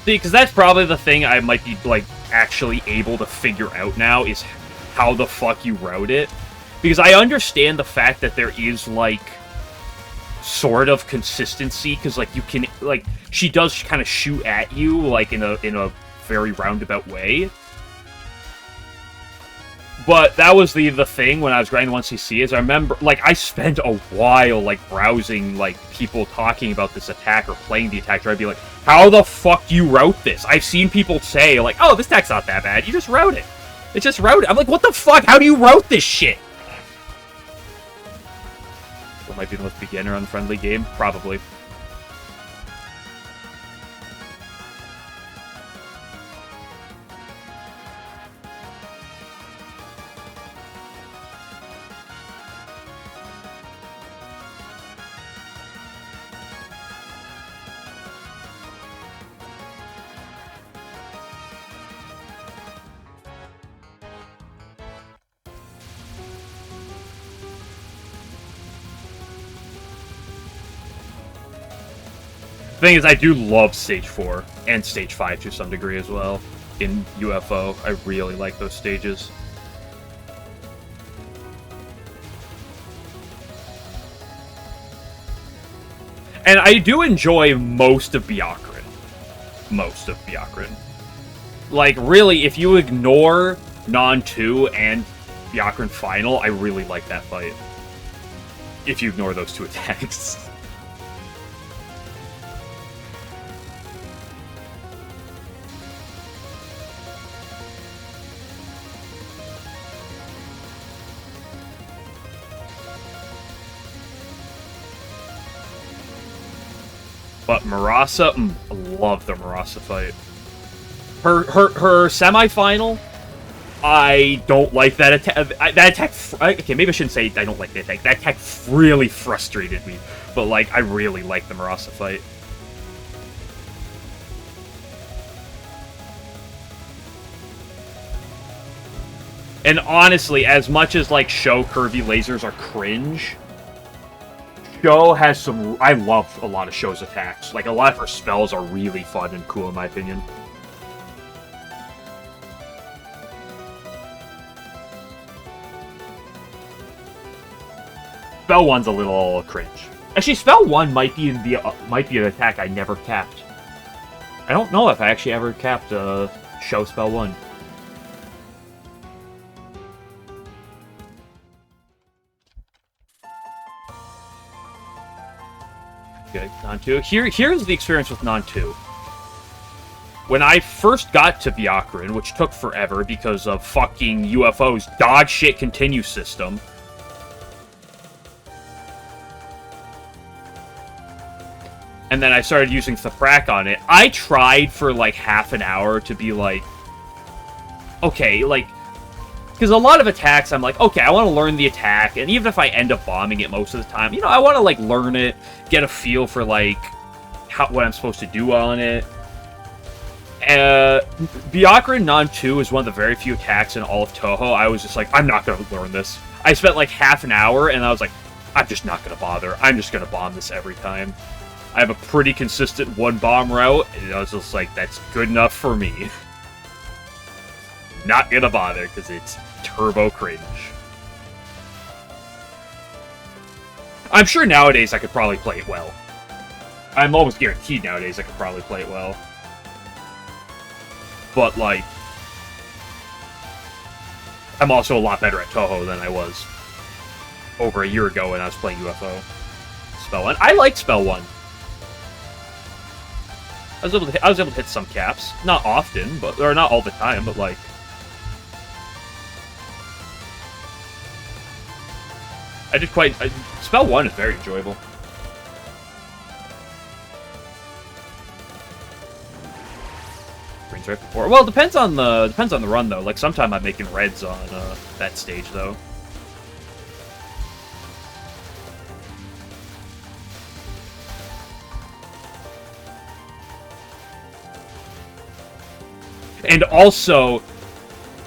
See, because that's probably the thing I might be, like, actually able to figure out now, is how the fuck you route it. Because I understand the fact that there is, like, sort of consistency, because, like, you can, like, she does kind of shoot at you, like, in a very roundabout way. But that was the thing when I was grinding 1CC, is I remember, like, I spent a while, like, browsing, like, people talking about this attack or playing the attack, where I'd be like, how the fuck do you route this? I've seen people say, like, oh, this attack's not that bad, you just route it. It's just route it. I'm like, what the fuck? How do you route this shit? That might be the most beginner-unfriendly game, probably. Thing is, I do love Stage 4 and Stage 5 to some degree as well in UFO. I really like those stages. And I do enjoy most of Byakurin. Most of Byakurin. Like, really, if you ignore Non-2 and Byakurin Final, I really like that fight. If you ignore those two attacks. But Marasa, I love the Marasa fight. Her semi-final, I don't like that attack. That attack, okay, maybe I shouldn't say I don't like the attack. That attack really frustrated me. But, like, I really like the Marasa fight. And honestly, as much as, like, Show curvy lasers are cringe, Show has some... I love a lot of Show's attacks. Like, a lot of her spells are really fun and cool, in my opinion. Spell 1's a little cringe. Actually, Spell 1 might be an attack I never capped. I don't know if I actually ever capped Show Spell 1. Good, Non-2. Here's the experience with Non-2. When I first got to Byakurin, which took forever because of fucking UFO's dog shit continue system, and then I started using Thaprak on it, I tried for like half an hour to be like, okay, like, because a lot of attacks, I'm like, okay, I want to learn the attack, and even if I end up bombing it most of the time, you know, I want to, like, learn it, get a feel for, like, what I'm supposed to do on it. Byakurin Non-2 is one of the very few attacks in all of Touhou. I was just like, I'm not going to learn this. I spent, like, half an hour, and I was like, I'm just not going to bother. I'm just going to bomb this every time. I have a pretty consistent one-bomb route, and I was just like, that's good enough for me. Not gonna bother, because it's turbo cringe. I'm sure nowadays I could probably play it well. I'm almost guaranteed nowadays I could probably play it well. But, like, I'm also a lot better at Touhou than I was over a year ago when I was playing UFO. Spell 1. I liked Spell 1. I was able to hit some caps. Not often, or not all the time, but, like, Spell 1 is very enjoyable. Green's right before. Well, it depends on the run though. Like sometimes I'm making reds on that stage though. And also,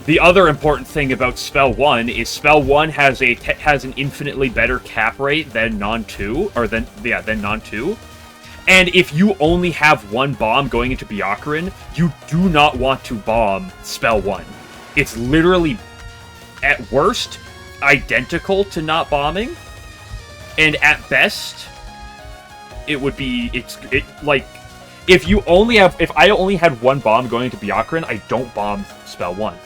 the other important thing about Spell 1 is Spell 1 has an infinitely better cap rate than Non-2, or than Non-2. And if you only have one bomb going into Byakurin, you do not want to bomb Spell 1. It's literally, at worst, identical to not bombing. And at best, it would be, like, if I only had one bomb going into Byakurin, I don't bomb Spell 1.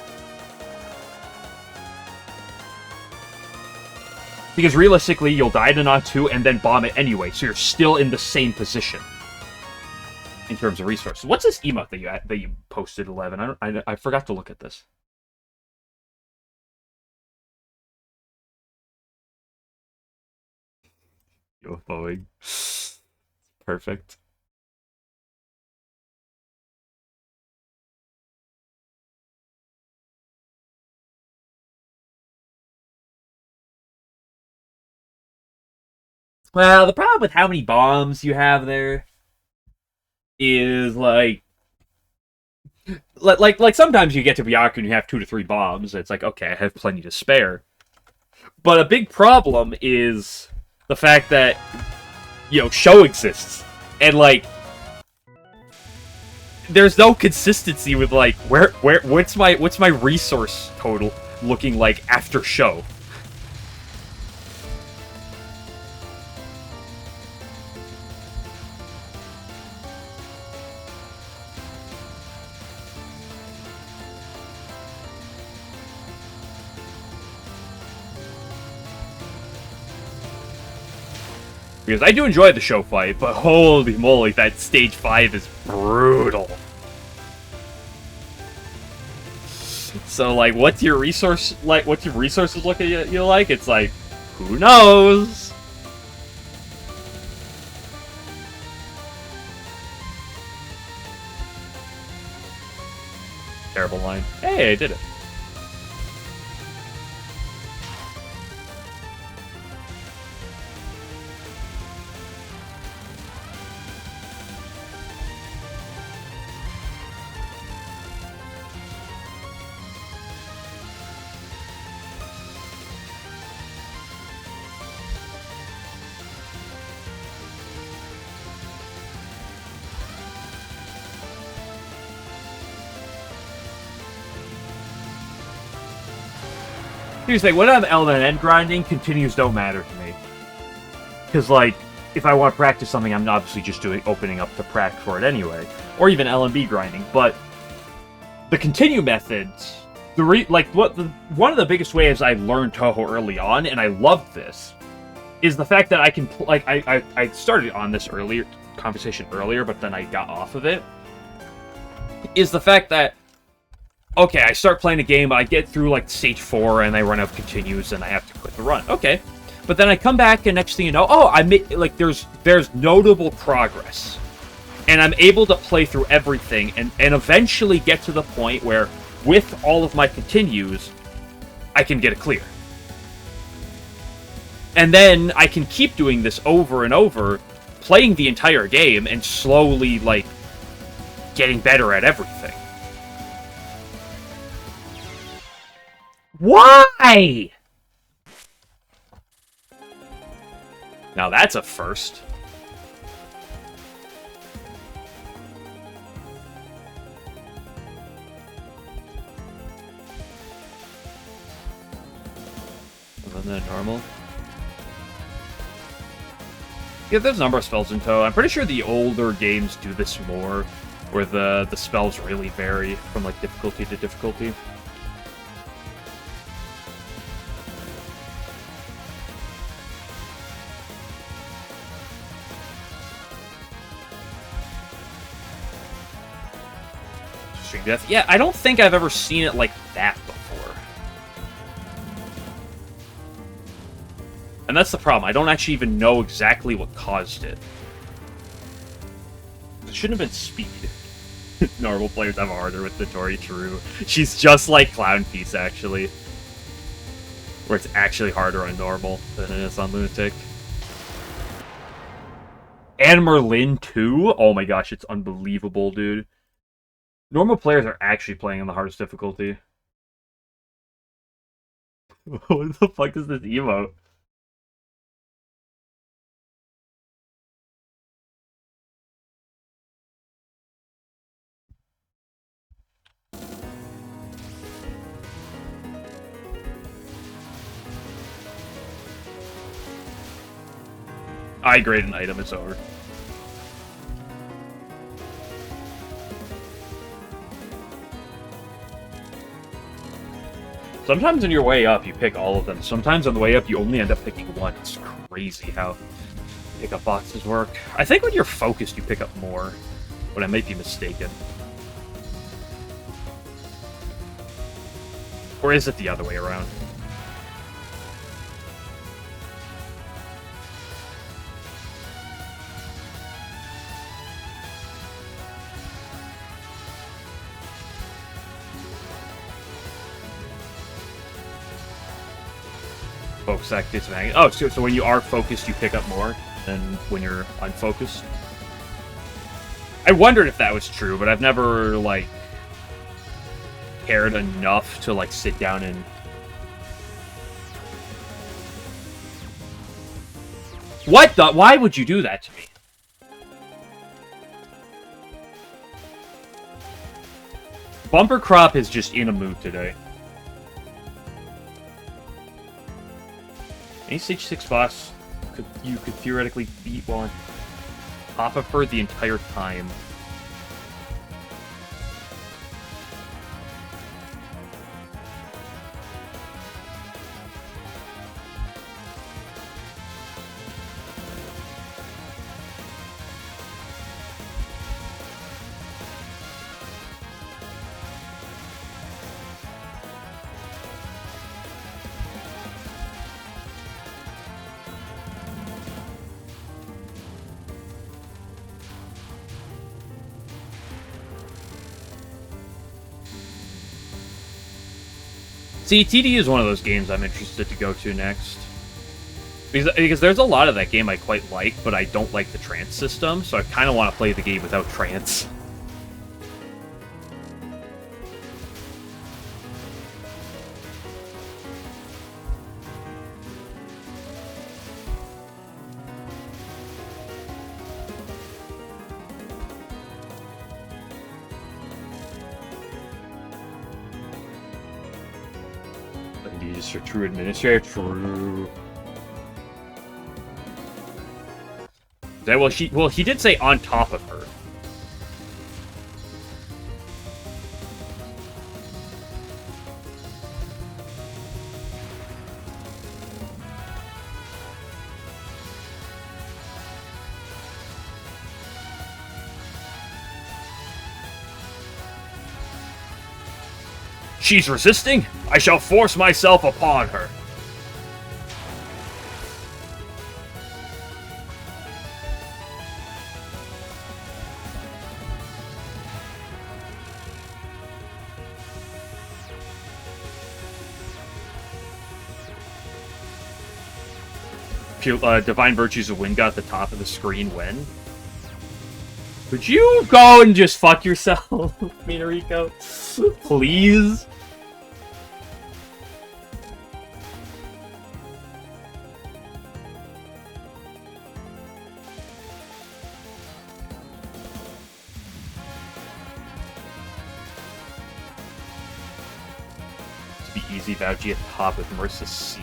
Because realistically, you'll die to Non-2 and then bomb it anyway, so you're still in the same position in terms of resources. What's this emote that you posted, 11? I forgot to look at this. UFOing. Perfect. Well, the problem with how many bombs you have there is, like sometimes you get to Byakurin and you have 2 to 3 bombs. It's like, okay, I have plenty to spare. But a big problem is the fact that, you know, Show exists. And, like, there's no consistency with, like, what's my resource total looking like after Show? Because I do enjoy the show fight, but holy moly, that stage 5 is brutal. So, like, what's your resources looking you like? It's like, who knows? Terrible line. Hey, I did it. Here's the thing, when I'm LNN grinding, continues don't matter to me. Because, like, if I want to practice something, I'm obviously just opening up the prac for it anyway. Or even LNB grinding. But the continue methods, one of the biggest ways I learned Touhou early on, and I loved this, is the fact that I can, like, I started on this conversation earlier, but then I got off of it, is the fact that okay, I start playing a game, I get through, like, stage 4, and I run out of continues, and I have to quit the run. Okay. But then I come back, and next thing you know, oh, I made, like, there's notable progress. And I'm able to play through everything, and eventually get to the point where, with all of my continues, I can get a clear. And then I can keep doing this over and over, playing the entire game, and slowly, like, getting better at everything. Why? Now that's a first. Isn't that normal? Yeah, there's a number of spells in Touhou. I'm pretty sure the older games do this more, where the spells really vary from, like, difficulty to difficulty. Death. Yeah, I don't think I've ever seen it like that before. And that's the problem. I don't actually even know exactly what caused it. It shouldn't have been speed. Normal players have harder with the Tori, true. She's just like Clown Piece, actually. Where it's actually harder on normal than it is on Lunatic. And Merlin, too? Oh my gosh, it's unbelievable, dude. Normal players are actually playing on the hardest difficulty. What the fuck is this emote? I grade an item, it's over. Sometimes on your way up, you pick all of them. Sometimes on the way up, you only end up picking one. It's crazy how pickup boxes work. I think when you're focused, you pick up more, but I might be mistaken. Or is it the other way around? Focus activates magnet. Oh, so when you are focused, you pick up more than when you're unfocused? I wondered if that was true, but I've never, like, cared enough to, like, sit down and... What the? Why would you do that to me? Bumper Crop is just in a mood today. Any stage 6 boss you could theoretically beat while on top of her the entire time. See, TD is one of those games I'm interested to go to next. Because there's a lot of that game I quite like, but I don't like the trance system, so I kind of want to play the game without trance. Just a true administrator. True. That, well, he did say on top of her. She's resisting? I shall force myself upon her. Divine Virtues of Wind got at the top of the screen when? Would you go and just fuck yourself, Minariko? Please? To be easy, Vouchy at the top with Marissa C.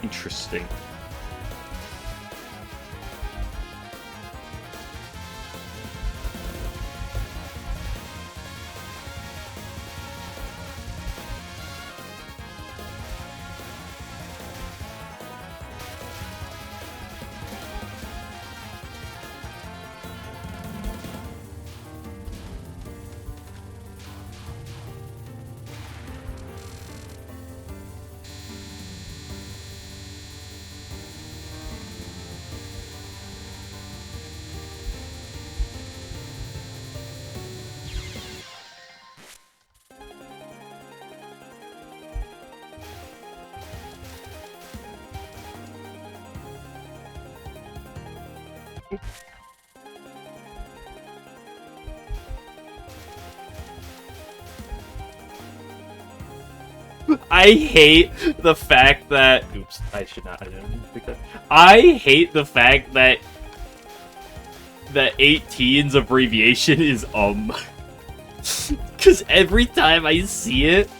Interesting. I hate the fact that... Oops, I should not... I hate the fact that the 18's abbreviation is Because every time I see it,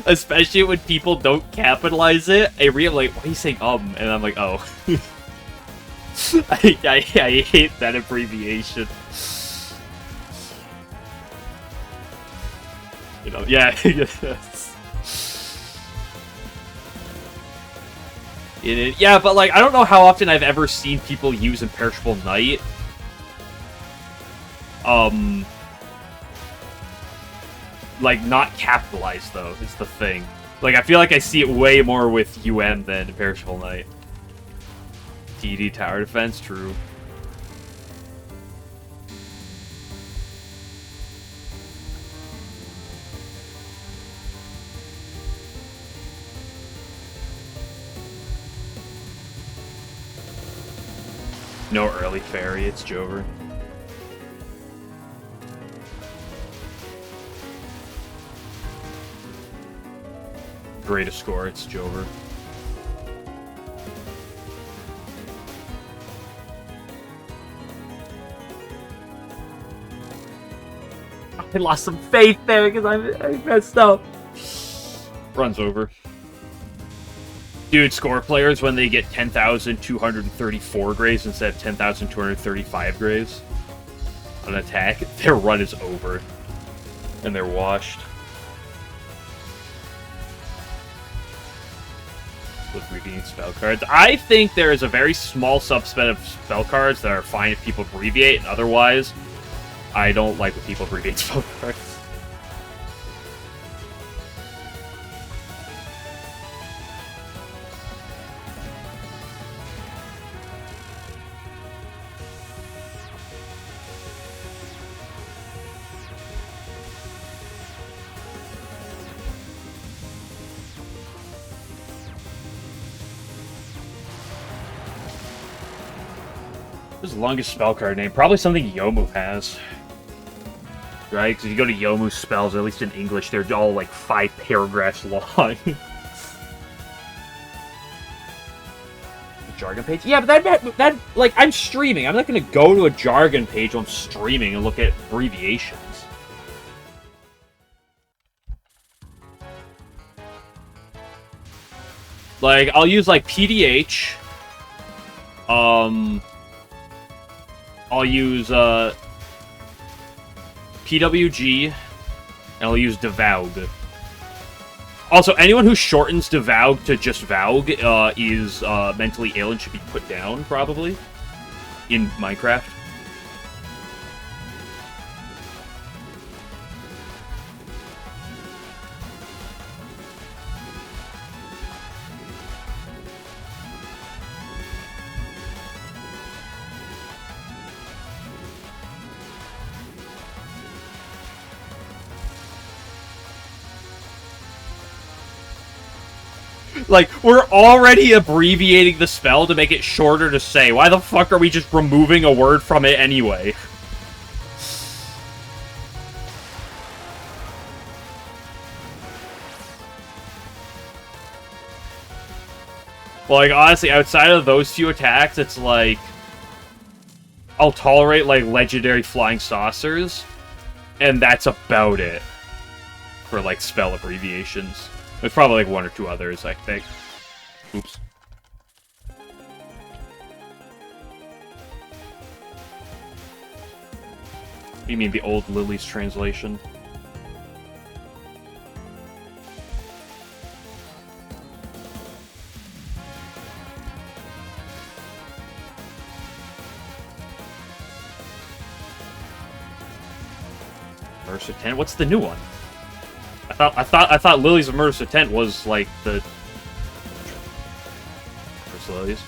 especially when people don't capitalize it, I'm like, why are you saying And I'm like, oh. I hate that abbreviation. You know, yeah. Yeah, but like, I don't know how often I've ever seen people use Imperishable Knight. Like, not capitalized, though, is the thing. Like, I feel like I see it way more with UM than Imperishable Knight. TD Tower Defense, true. No early fairy, it's Jover. Greatest score, it's Jover. I lost some faith there because I messed up. Runs over. Dude, score players when they get 10,234 graves instead of 10,235 graves on an attack, their run is over. And they're washed. With reading spell cards. I think there is a very small subset of spell cards that are fine if people abbreviate, and otherwise, I don't like when people abbreviate spell cards. What's the longest spell card name? Probably something Yomu has. Right? Because if you go to Yomu's spells, at least in English, they're all like 5 paragraphs long. Jargon page? Yeah, but that, like, I'm streaming. I'm not gonna go to a jargon page when I'm streaming and look at abbreviations. Like, I'll use, like, PDH. I'll use, PWG. And I'll use Devaug. Also, anyone who shortens Devaug to just Vaug is mentally ill and should be put down, probably, in Minecraft. Like, we're already abbreviating the spell to make it shorter to say. Why the fuck are we just removing a word from it anyway? Like, honestly, outside of those few attacks, it's like... I'll tolerate, like, legendary flying saucers, and that's about it for, like, spell abbreviations. There's probably, like, 1 or 2 others, I think. Oops. You mean the old Lily's translation? Mercer Tent? What's the new one? I thought Lilies of Mercer Tent was like the first Lilies.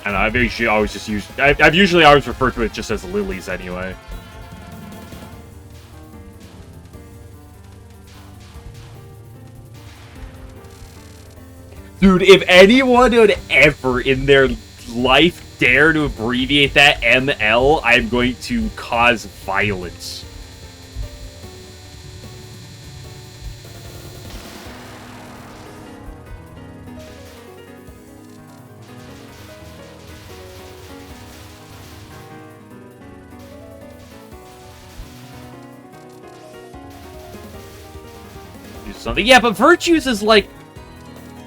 I know, I've usually always just used I've usually always referred to it just as Lilies anyway. Dude, if anyone would ever in their life dare to abbreviate that ML, I'm going to cause violence. Do something. Yeah, but Virtues is like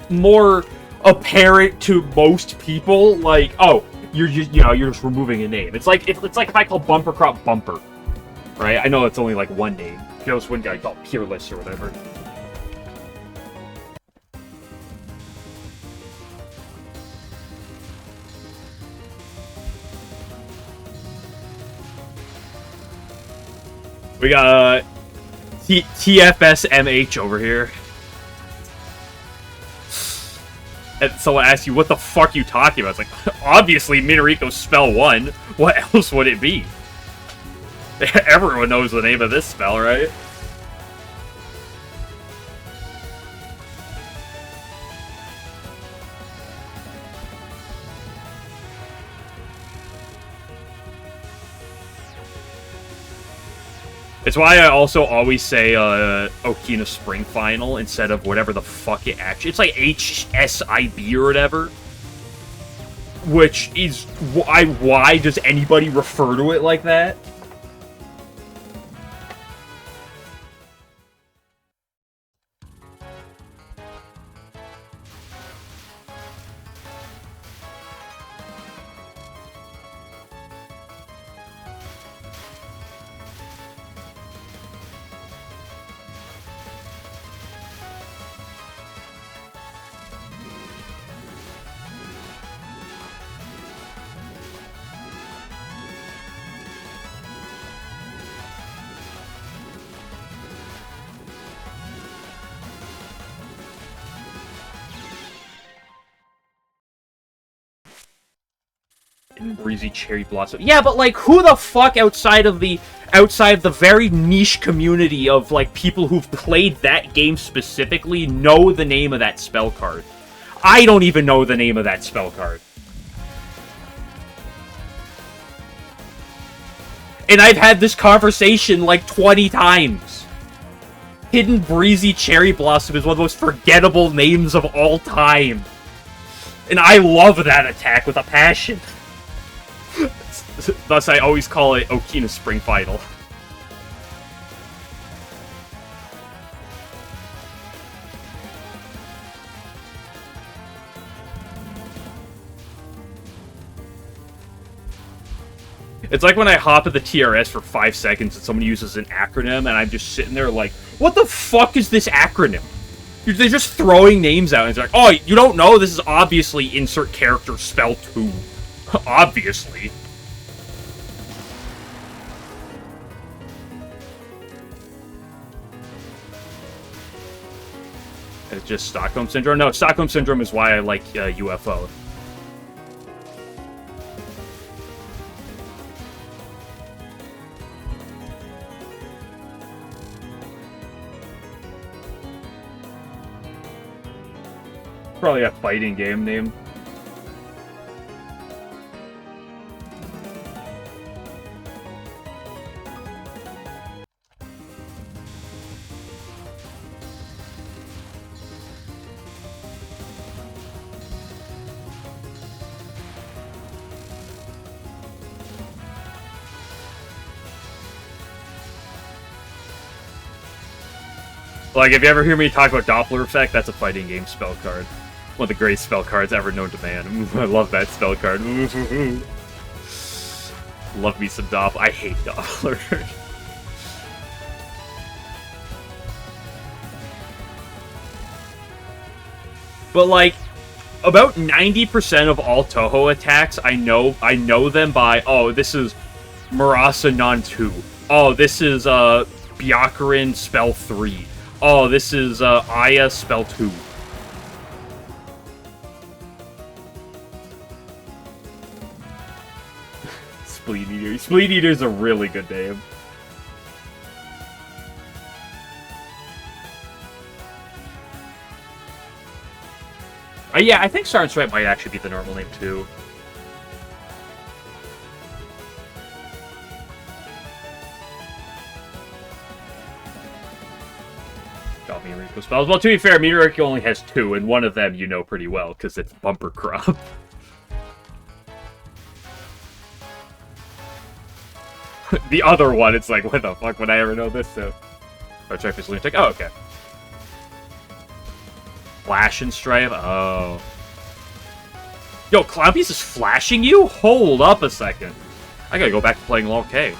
more apparent to most people. Like, oh, you're just removing a name. It's like if I call Bumper Crop Bumper, right? I know it's only like one name. Just one guy called Peerless or whatever. We got TFSMH over here. And someone asks you, what the fuck are you talking about? It's like, obviously, Minariko's spell 1. What else would it be? Everyone knows the name of this spell, right? It's why I also always say Okina Spring Final instead of whatever the fuck it actually... It's like HSIB or whatever. Which is... Why does anybody refer to it like that? Breezy Cherry Blossom. Yeah, but like, who the fuck outside of the very niche community of like people who've played that game specifically know the name of that spell card? I don't even know the name of that spell card. And I've had this conversation like 20 times. Hidden Breezy Cherry Blossom is one of the most forgettable names of all time. And I love that attack with a passion. Thus, I always call it Okina Spring Final. It's like when I hop at the TRS for 5 seconds and someone uses an acronym and I'm just sitting there like, what the fuck is this acronym? They're just throwing names out and it's like, oh, you don't know? This is obviously insert character spell 2. Obviously. It's just Stockholm Syndrome? No, Stockholm Syndrome is why I like UFO. Probably a fighting game name. Like, if you ever hear me talk about Doppler Effect, that's a fighting game spell card. One of the great spell cards ever known to man. I love that spell card. Love me some Doppler. I hate Doppler. But like, about 90% of all Touhou attacks, I know them by, oh, this is Murasa Non 2. Oh, this is Byakurin Spell 3. Oh, this is Aya Spell 2. Spleen Eater. Spleen Eater is a really good name. Yeah, I think Star and Stripe might actually be the normal name too. Got me Rico spells. Well, to be fair, Meteoric only has 2, and one of them you know pretty well, because it's Bumper Crop. The other one, it's like, what the fuck would I ever know this? So, Star Stripe is Lunatic. Oh, okay. Flash and Stripe? Oh. Yo, Clownpiece is flashing you? Hold up a second. I gotta go back to playing LoL K.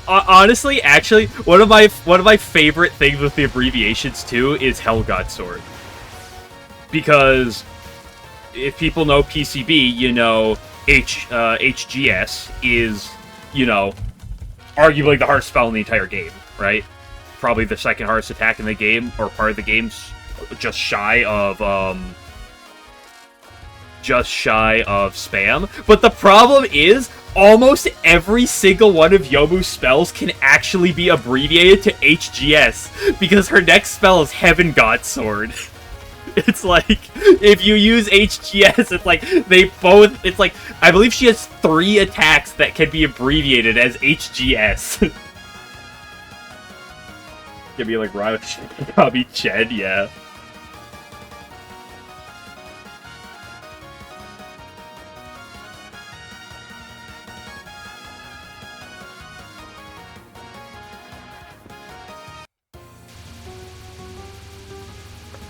Honestly, actually, one of my favorite things with the abbreviations too is Hell God Sword, because if people know PCB, you know HGS is, you know, arguably the hardest spell in the entire game, right? Probably the second hardest attack in the game, or part of the game, just shy of spam. But the problem is, almost every single one of Yomu's spells can actually be abbreviated to HGS, because her next spell is Heaven God Sword. It's like, if you use HGS, it's like, it's like, I believe she has 3 attacks that can be abbreviated as HGS. Give me like Robbie Chen, yeah.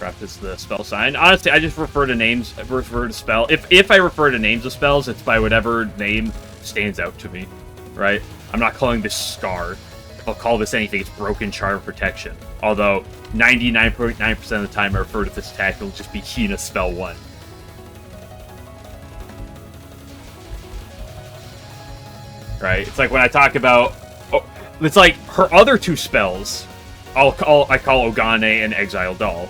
prep is the spell sign. Honestly, I just refer to names, refer to spell. If I refer to names of spells, it's by whatever name stands out to me, right? I'm not calling this Scar. I'll call this anything. It's Broken Charm Protection. Although 99.9% of the time I refer to this attack, it'll just be Hina Spell 1. Right? It's like when I talk about... Oh, it's like her other two spells, I call Ogane and Exile Doll.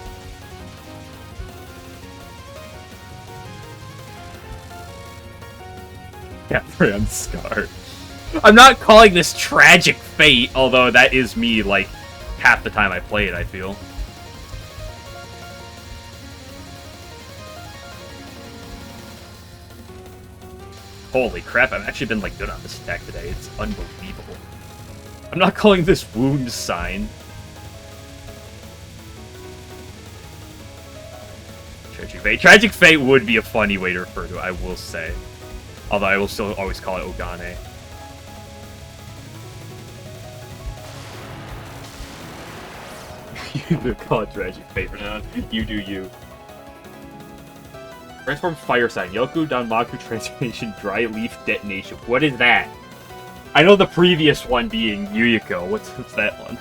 Yeah, I'm Scar. I'm not calling this Tragic Fate, although that is me, like, half the time I play it, I feel. Holy crap, I've actually been, like, good on this attack today. It's unbelievable. I'm not calling this Wound Sign. Tragic Fate. Tragic Fate would be a funny way to refer to it, I will say. Although I will still always call it Ogane. You call it Tragic Fate for now. You do you. Transform Fire Sign. Yoku Danmaku Transformation Dry Leaf Detonation. What is that? I know the previous one being Yuyuko. What's that one?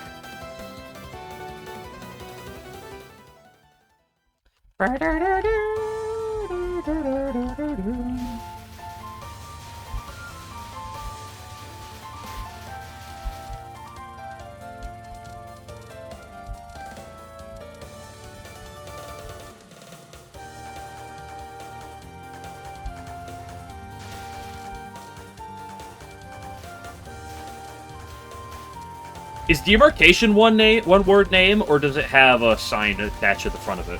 Is Demarcation one word name, or does it have a sign attached to the front of it?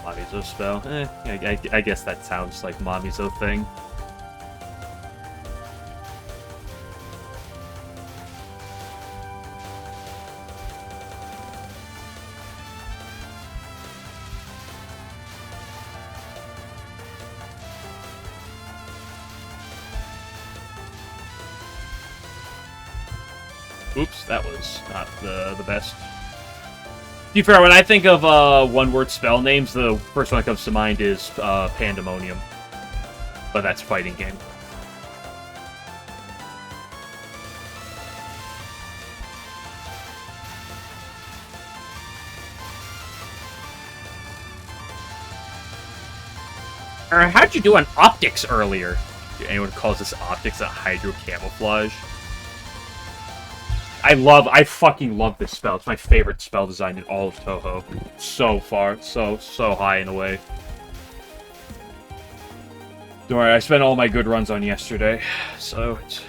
Mamizo spell. I guess that sounds like Mamizo thing. Oops, that was not the best. To be fair, when I think of one-word spell names, the first one that comes to mind is Pandemonium. But that's fighting game. How'd you do on Optics earlier? Anyone calls this Optics a Hydro Camouflage? I fucking love this spell. It's my favorite spell design in all of Touhou. So far. So high in a way. Don't worry, I spent all my good runs on yesterday. So it's...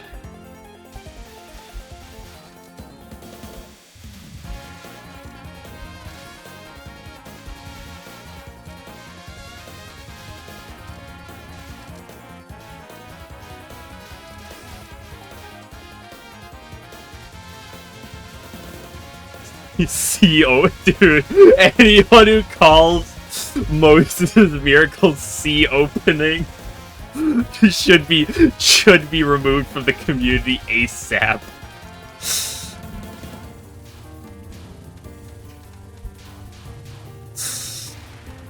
C-O, dude. Anyone who calls Moses' Miracle C opening should be removed from the community ASAP.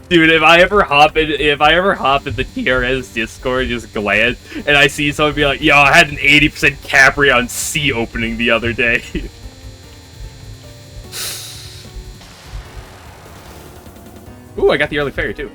Dude, if I ever hop in the TRS Discord and just glance and I see someone be like, yo, I had an 80% Capri on C opening the other day. Ooh, I got the early fairy too.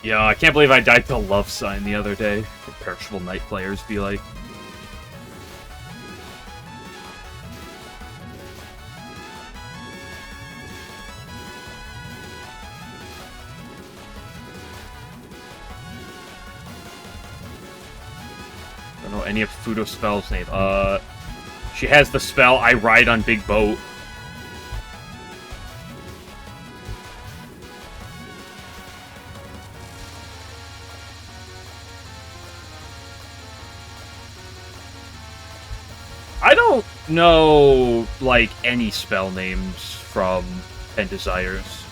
Yeah, I can't believe I died to Love Sign the other day. What Perishable Night players be like. I don't know any of Fudo's spells name. She has the spell I Ride on Big Boat. I don't know, like, any spell names from 10 Desires.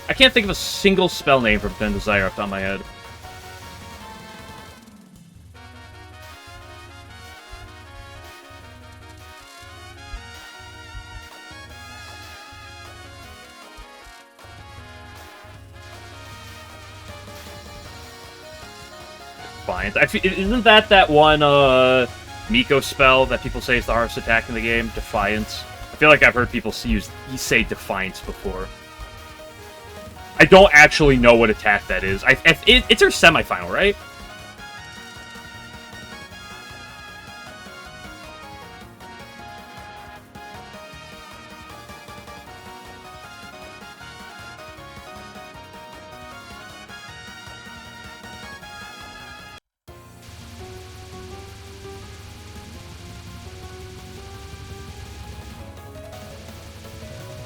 I can't think of a single spell name from 10 Desire off the top of my head. Defiance. Isn't that one, Miko spell that people say is the hardest attack in the game? Defiance. I feel like I've heard people say Defiance before. I don't actually know what attack that is. It's her semifinal, right?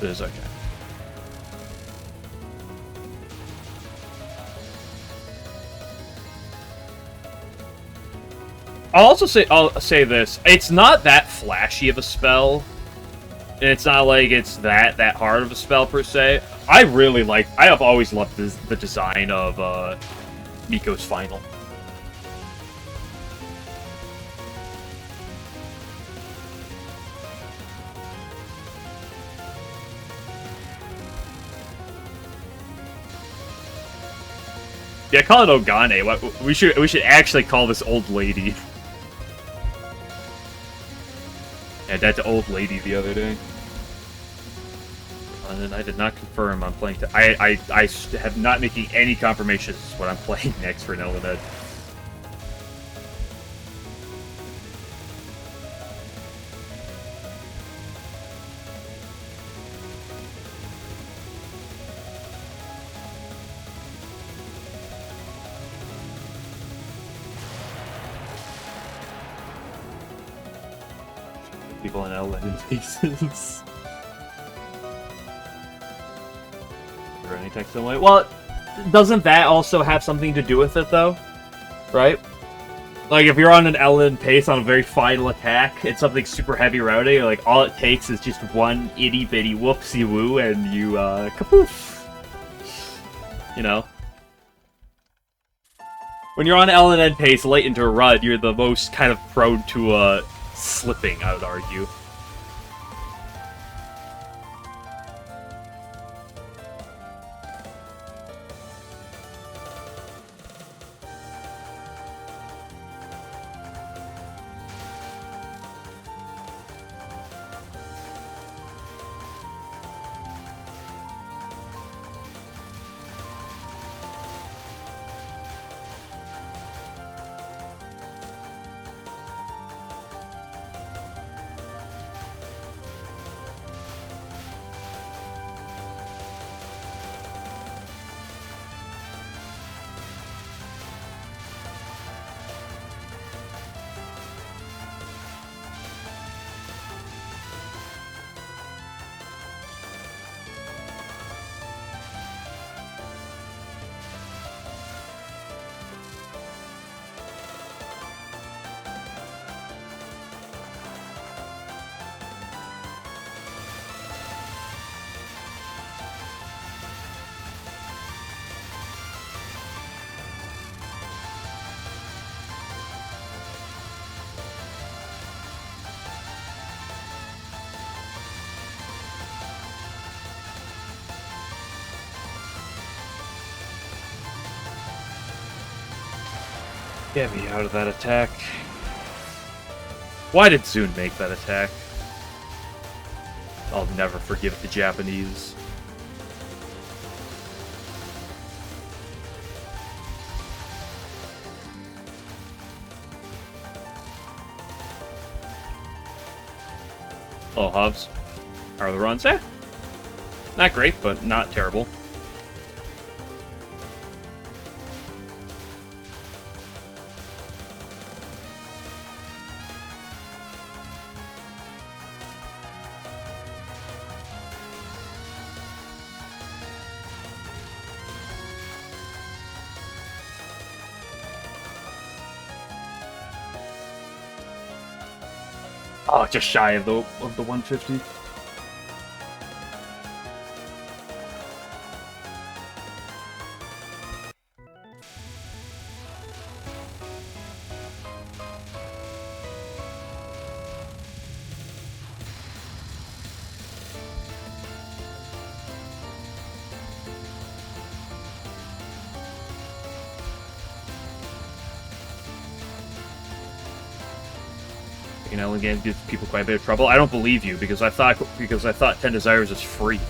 It is okay. I'll say this. It's not that flashy of a spell. And it's not like it's that hard of a spell per se. I have always loved the design of Miko's final. Yeah, call it Ogane. We should actually call this old lady. Yeah, that's old lady the other day. And then I did not confirm I'm playing. I have not making any confirmations what I'm playing next for an LNN. People in LNN faces. Or any text away. Well, doesn't that also have something to do with it though? Right? Like if you're on an LNN pace on a very final attack, it's something super heavy routing, like all it takes is just one itty bitty whoopsie woo and you kapoof. You know? When you're on LNN pace late into a run, you're the most kind of prone to slipping, I would argue. Get me out of that attack. Why did Zune make that attack? I'll never forgive the Japanese. Hello, Hobbs. How are the runs? Eh? Not great, but not terrible. Oh, just shy of the 150. You know, again, gives people quite a bit of trouble. I don't believe you because I thought 10 Desires is free.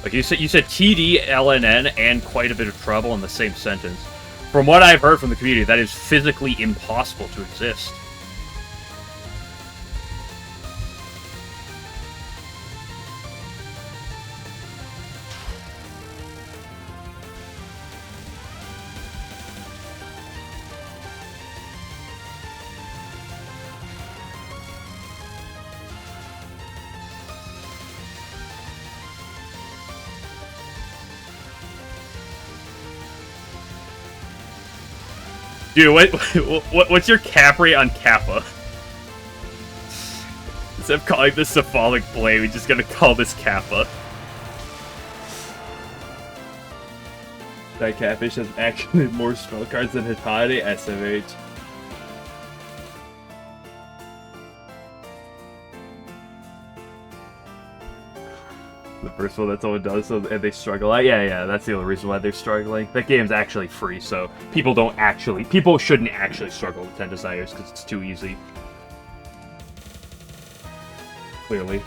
Like you said TD, LNN, and quite a bit of trouble in the same sentence. From what I've heard from the community, that is physically impossible to exist. Dude, what's your cap rate on Kappa? Instead of calling this Cephalic Blade, we're just gonna call this Kappa. That Catfish has actually more spell cards than Hitachi SMH. The first one, that's all it does, so and they struggle. Yeah, that's the only reason why they're struggling. That game's actually free, so people shouldn't actually struggle with 10 Desires, because it's too easy. Clearly.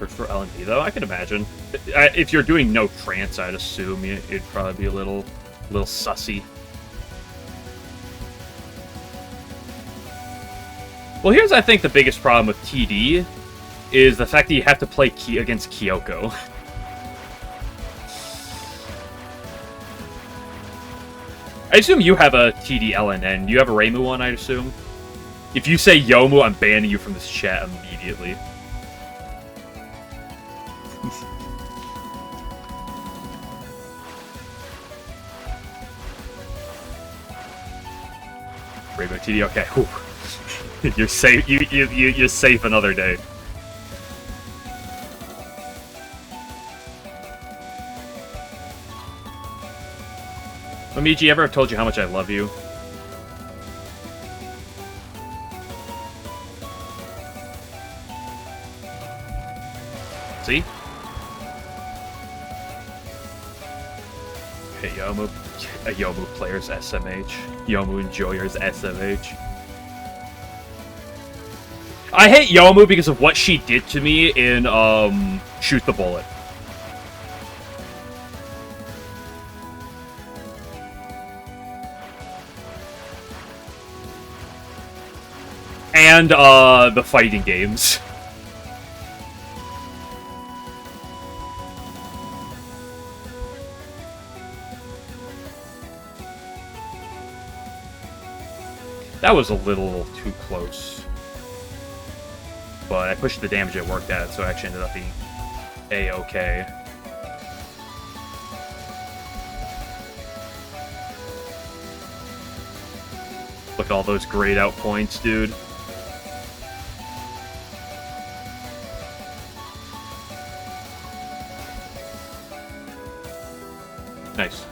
For LNP, though, I can imagine. If you're doing no trance, I'd assume it'd probably be a little sussy. Well, here's, I think, the biggest problem with TD, is the fact that you have to play against Kyoko. I assume you have a TD LNN. You have a Reimu one, I assume? If you say Yomu, I'm banning you from this chat immediately. Rainbow TD, okay. Whew. You're safe. You're safe another day. Momiji, ever have told you how much I love you? See? Hey, Yomu. A Yomu player's SMH. Yomu enjoyer's SMH. I hate Yomu because of what she did to me in, Shoot the Bullet. And, the fighting games. That was a little too close. But I pushed the damage it worked at, so it actually ended up being A-okay. look at all those grayed out points, dude. Nice.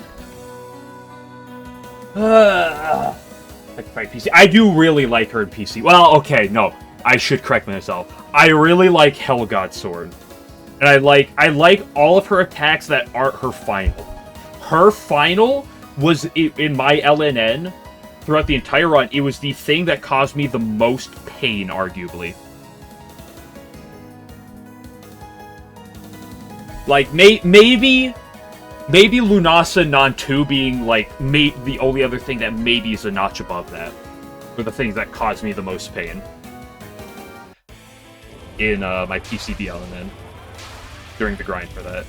Like PC. I do really like her in PC. Well, okay, no. I should correct myself. I really like Hellgod Sword. And I like all of her attacks that aren't her final. Her final was, in my LNN, throughout the entire run, it was the thing that caused me the most pain, arguably. Like, maybe Lunasa Non-2 being, like, the only other thing that maybe is a notch above that. Were the things that caused me the most pain. In, my PCB LNN. During the grind for that.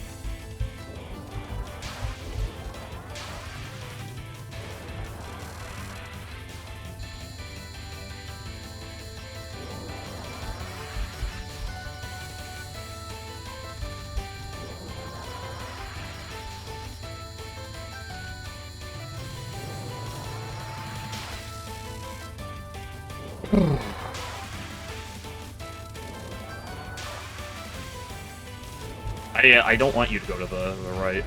I don't want you to go to the right.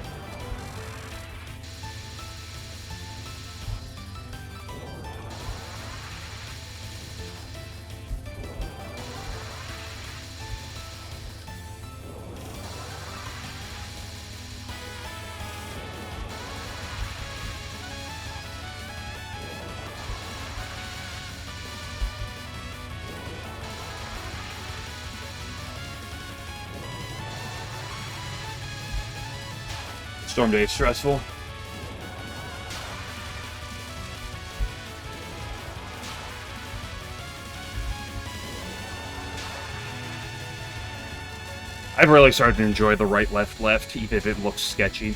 Storm Day is stressful. I've really started to enjoy the right, left, left, even if it looks sketchy.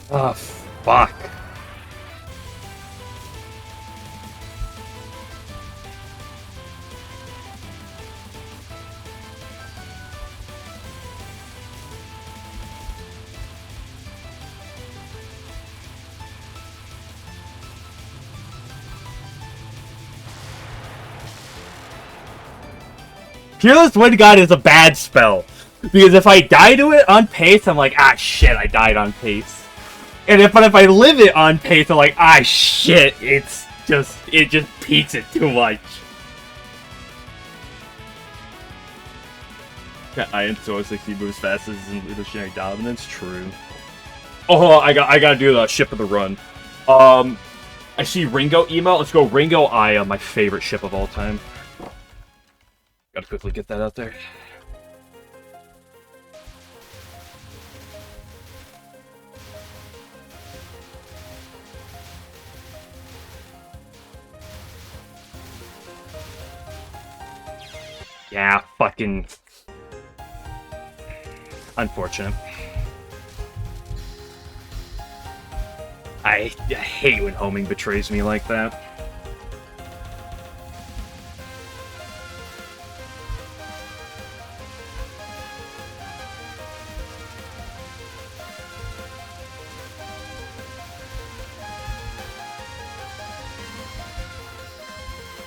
Oh, fuck. Fearless Wind God is a bad spell. Because if I die to it on pace, I'm like, ah shit, I died on pace. And if I live it on pace, I'm like, ah shit, it just peaks it too much. Yeah, I am so 60 moves fast as in Leadership Dominance, true. Oh, I gotta do the ship of the run. I see Ringo email. Let's go Ringo Aya, my favorite ship of all time. Gotta quickly get that out there. Yeah, fucking... unfortunate. I hate when homing betrays me like that.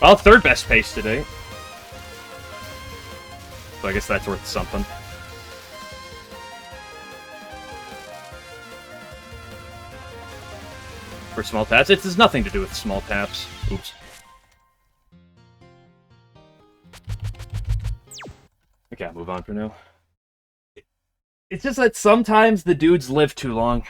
Well, third best pace today. So I guess that's worth something. For small taps, it has nothing to do with small taps. Oops. Okay, I'll move on for now. It's just that sometimes the dudes live too long.